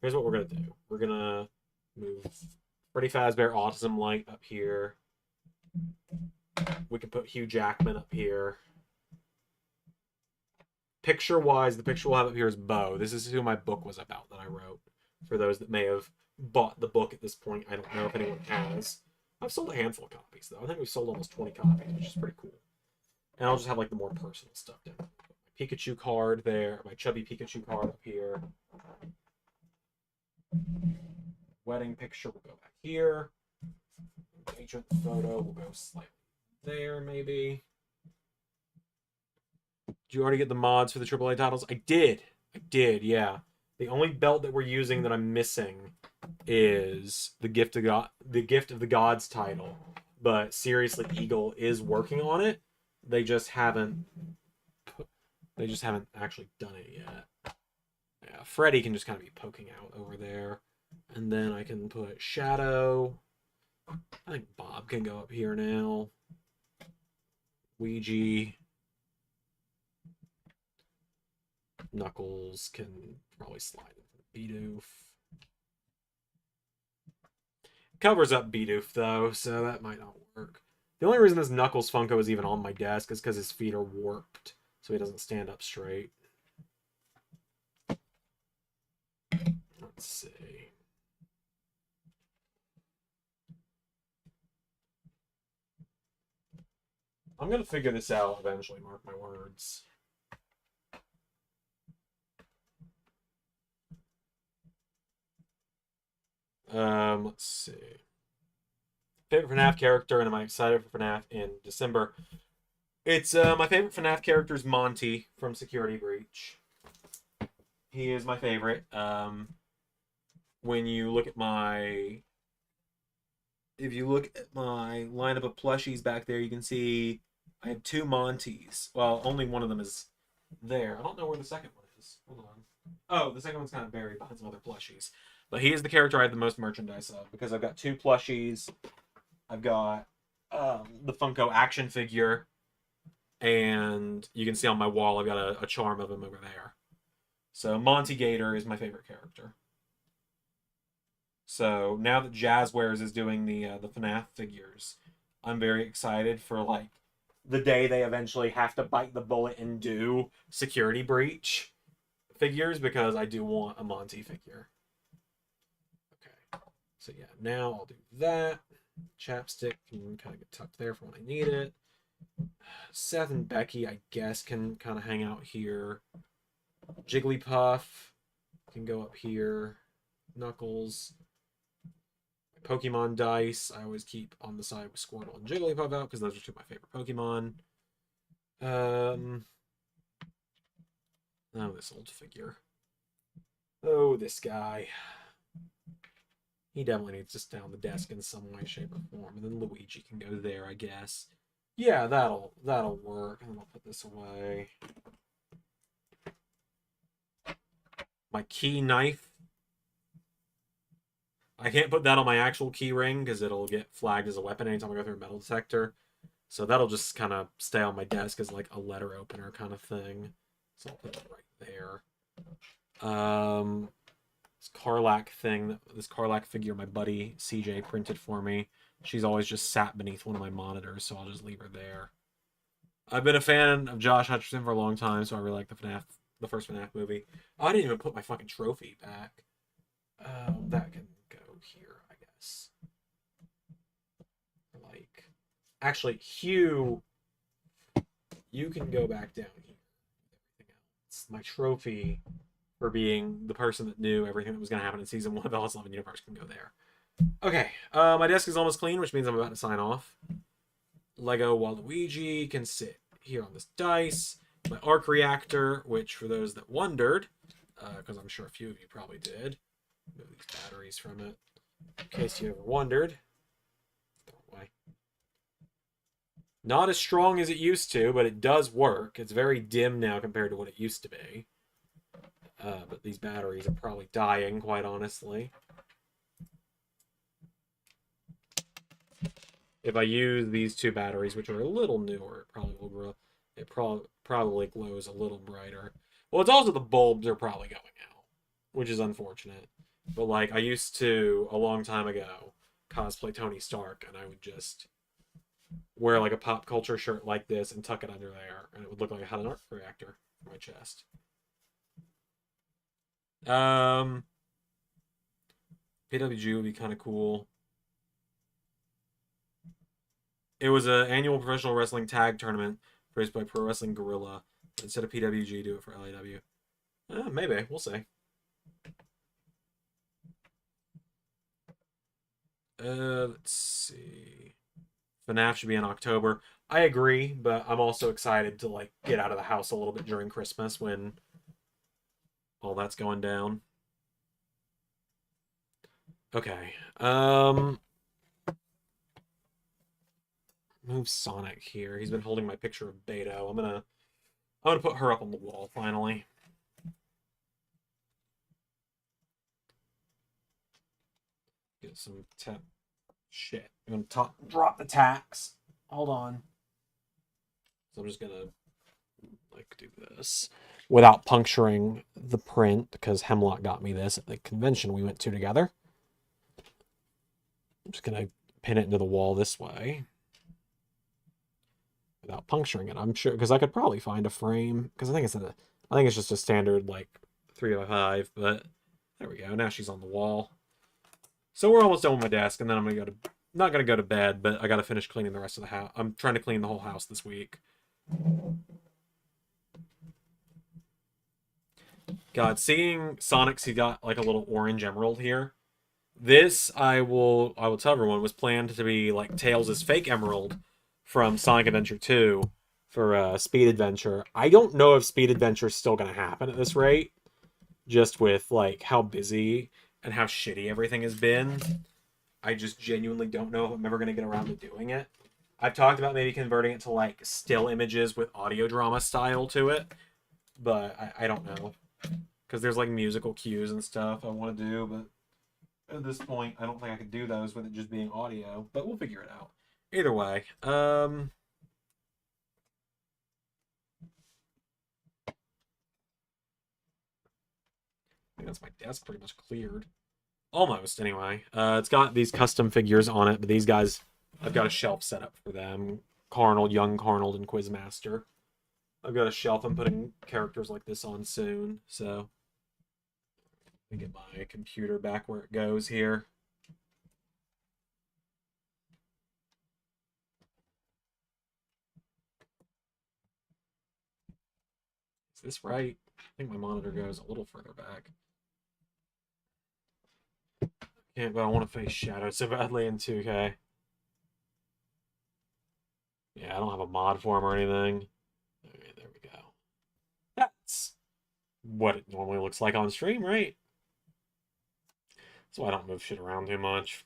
Here's what we're gonna do. We're gonna move Freddy Fazbear Autism Light up here. We can put Hugh Jackman up here. Picture-wise, the picture we'll have up here is Bo. This is who my book was about that I wrote. For those that may have bought the book at this point, I don't know if anyone has. I've sold a handful of copies, though. I think we've sold almost 20 copies, which is pretty cool. And I'll just have, like, the more personal stuff down. My Pikachu card there. My chubby Pikachu card up here. Wedding picture will go back here. Engagement photo will go slightly there, maybe. Did you already get the mods for the AAA titles? I did, yeah. The only belt that we're using that I'm missing is the Gift of the Gods title. But seriously, Eagle is working on it. They just haven't actually done it yet. Yeah, Freddy can just kind of be poking out over there. And then I can put Shadow. I think Bob can go up here now. Ouija. Knuckles can probably slide into Bidoof. Covers up Bidoof, though, so that might not work. The only reason this Knuckles Funko is even on my desk is because his feet are warped, so he doesn't stand up straight. Let's see. I'm going to figure this out eventually, mark my words. Let's see. Favorite FNAF character, and am I excited for FNAF in December? It's my favorite FNAF character is Monty from Security Breach. He is my favorite. When you look at if you look at my lineup of plushies back there, you can see I have 2 Montys. Well, only one of them is there. I don't know where the second one is. Hold on. Oh, the second one's kind of buried behind some other plushies. But he is the character I have the most merchandise of because I've got 2 plushies. I've got the Funko action figure, and you can see on my wall I've got a charm of him over there. So Monty Gator is my favorite character. So now that Jazzwares is doing the FNAF figures, I'm very excited for, like, the day they eventually have to bite the bullet and do Security Breach figures, because I do want a Monty figure. Okay. So, yeah, now I'll do that. Chapstick can kind of get tucked there for when I need it. Seth and Becky, I guess, can kind of hang out here. Jigglypuff can go up here. Knuckles. Pokemon dice, I always keep on the side with Squirtle and Jigglypuff out, because those are two of my favorite Pokemon. Oh, this old figure. Oh, this guy. He definitely needs to stay on the desk in some way, shape, or form. And then Luigi can go there, I guess. Yeah, that'll work. And then I'll put this away. My key knife. I can't put that on my actual key ring because it'll get flagged as a weapon anytime I go through a metal detector. So that'll just kind of stay on my desk as like a letter opener kind of thing. So I'll put it right there. This Karlak thing, this Karlak figure my buddy CJ printed for me. She's always just sat beneath one of my monitors, so I'll just leave her there. I've been a fan of Josh Hutcherson for a long time, so I really like the first FNAF movie. Oh, I didn't even put my fucking trophy back. That can go here, I guess. Like, actually, Hugh, you can go back down here. Everything else. My trophy for being the person that knew everything that was going to happen in Season 1 of the LS11 universe can go there. Okay, my desk is almost clean, which means I'm about to sign off. Lego Waluigi can sit here on this dice. My arc reactor, which for those that wondered, because I'm sure a few of you probably did, move these batteries from it, in case you ever wondered. Throw it away. Not as strong as it used to, but it does work. It's very dim now compared to what it used to be. But these batteries are probably dying, quite honestly. If I use these two batteries, which are a little newer, it probably will grow. It probably glows a little brighter. Well, it's also the bulbs are probably going out, which is unfortunate. But like I used to a long time ago cosplay Tony Stark, and I would just wear like a pop culture shirt like this and tuck it under there, and it would look like I had an arc reactor for my chest. PWG would be kind of cool. It was an annual professional wrestling tag tournament produced by Pro Wrestling Guerrilla. Instead of PWG, do it for LAW. Maybe. We'll see. Let's see. FNAF should be in October. I agree, but I'm also excited to like get out of the house a little bit during Christmas when all that's going down. Okay. Move Sonic here. He's been holding my picture of Beto. I'm gonna put her up on the wall finally. Get some shit. I'm gonna drop the tacks. Hold on. So I'm just gonna like do this without puncturing the print because Hemlock got me this at the convention we went to together. I'm just gonna pin it into the wall this way without puncturing it. I'm sure because I could probably find a frame because I think it's just a standard like 3x5. But there we go. Now she's on the wall. So we're almost done with my desk, and then I'm gonna go to not gonna go to bed, but I gotta finish cleaning the rest of the house. I'm trying to clean the whole house this week. God, seeing Sonic's, he got like a little orange emerald here. This I will tell everyone was planned to be like Tails' fake emerald from Sonic Adventure 2 for Speed Adventure. I don't know if Speed Adventure is still gonna happen at this rate, just with like how busy and how shitty everything has been. I just genuinely don't know if I'm ever gonna get around to doing it. I've talked about maybe converting it to like still images with audio drama style to it, but I don't know. Because there's like musical cues and stuff I want to do, but at this point, I don't think I could do those with it just being audio. But we'll figure it out. Either way, I think that's my desk pretty much cleared. Almost, anyway. It's got these custom figures on it, but these guys I've got a shelf set up for them. Carnold, young Carnold, and Quizmaster. I've got a shelf I'm putting characters like this on soon, so let me get my computer back where it goes here. Is this right? I think my monitor goes a little further back. Can't, but I want to face Shadow so badly in 2K. Yeah, I don't have a mod for him or anything. Okay, there we go. That's what it normally looks like on stream, right? So I don't move shit around too much.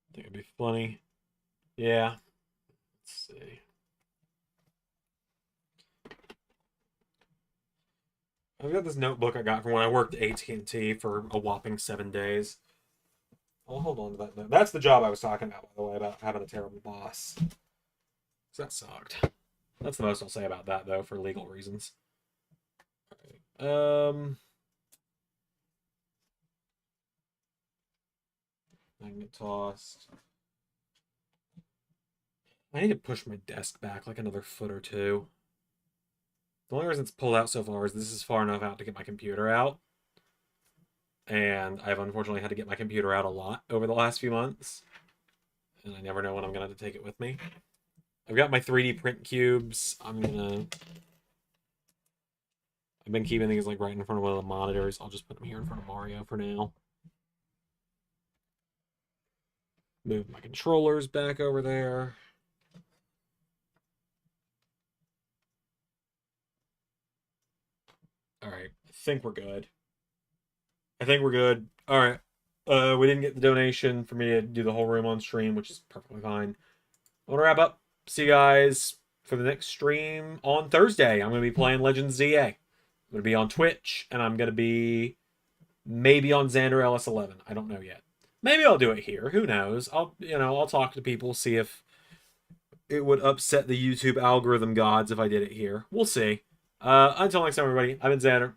I think it'd be funny. Yeah. Let's see. I've got this notebook I got from when I worked at AT&T for a whopping 7 days. I'll hold on to that note. That's the job I was talking about, by the way, about having a terrible boss. So that sucked. That's the most I'll say about that, though, for legal reasons. All right. I can get tossed. I need to push my desk back like another foot or two. The only reason it's pulled out so far is this is far enough out to get my computer out. And I've unfortunately had to get my computer out a lot over the last few months. And I never know when I'm going to have to take it with me. I've got my 3D print cubes. I've been keeping these like right in front of one of the monitors. I'll just put them here in front of Mario for now. Move my controllers back over there. All right, I think we're good. All right. We didn't get the donation for me to do the whole room on stream, which is perfectly fine. I want to wrap up. See you guys for the next stream on Thursday. I'm going to be playing Legends ZA. I'm going to be on Twitch, and I'm going to be maybe on Xander LS11. I don't know yet. Maybe I'll do it here. Who knows? I'll talk to people, see if it would upset the YouTube algorithm gods if I did it here. We'll see. Until next time, everybody, I've been Xander.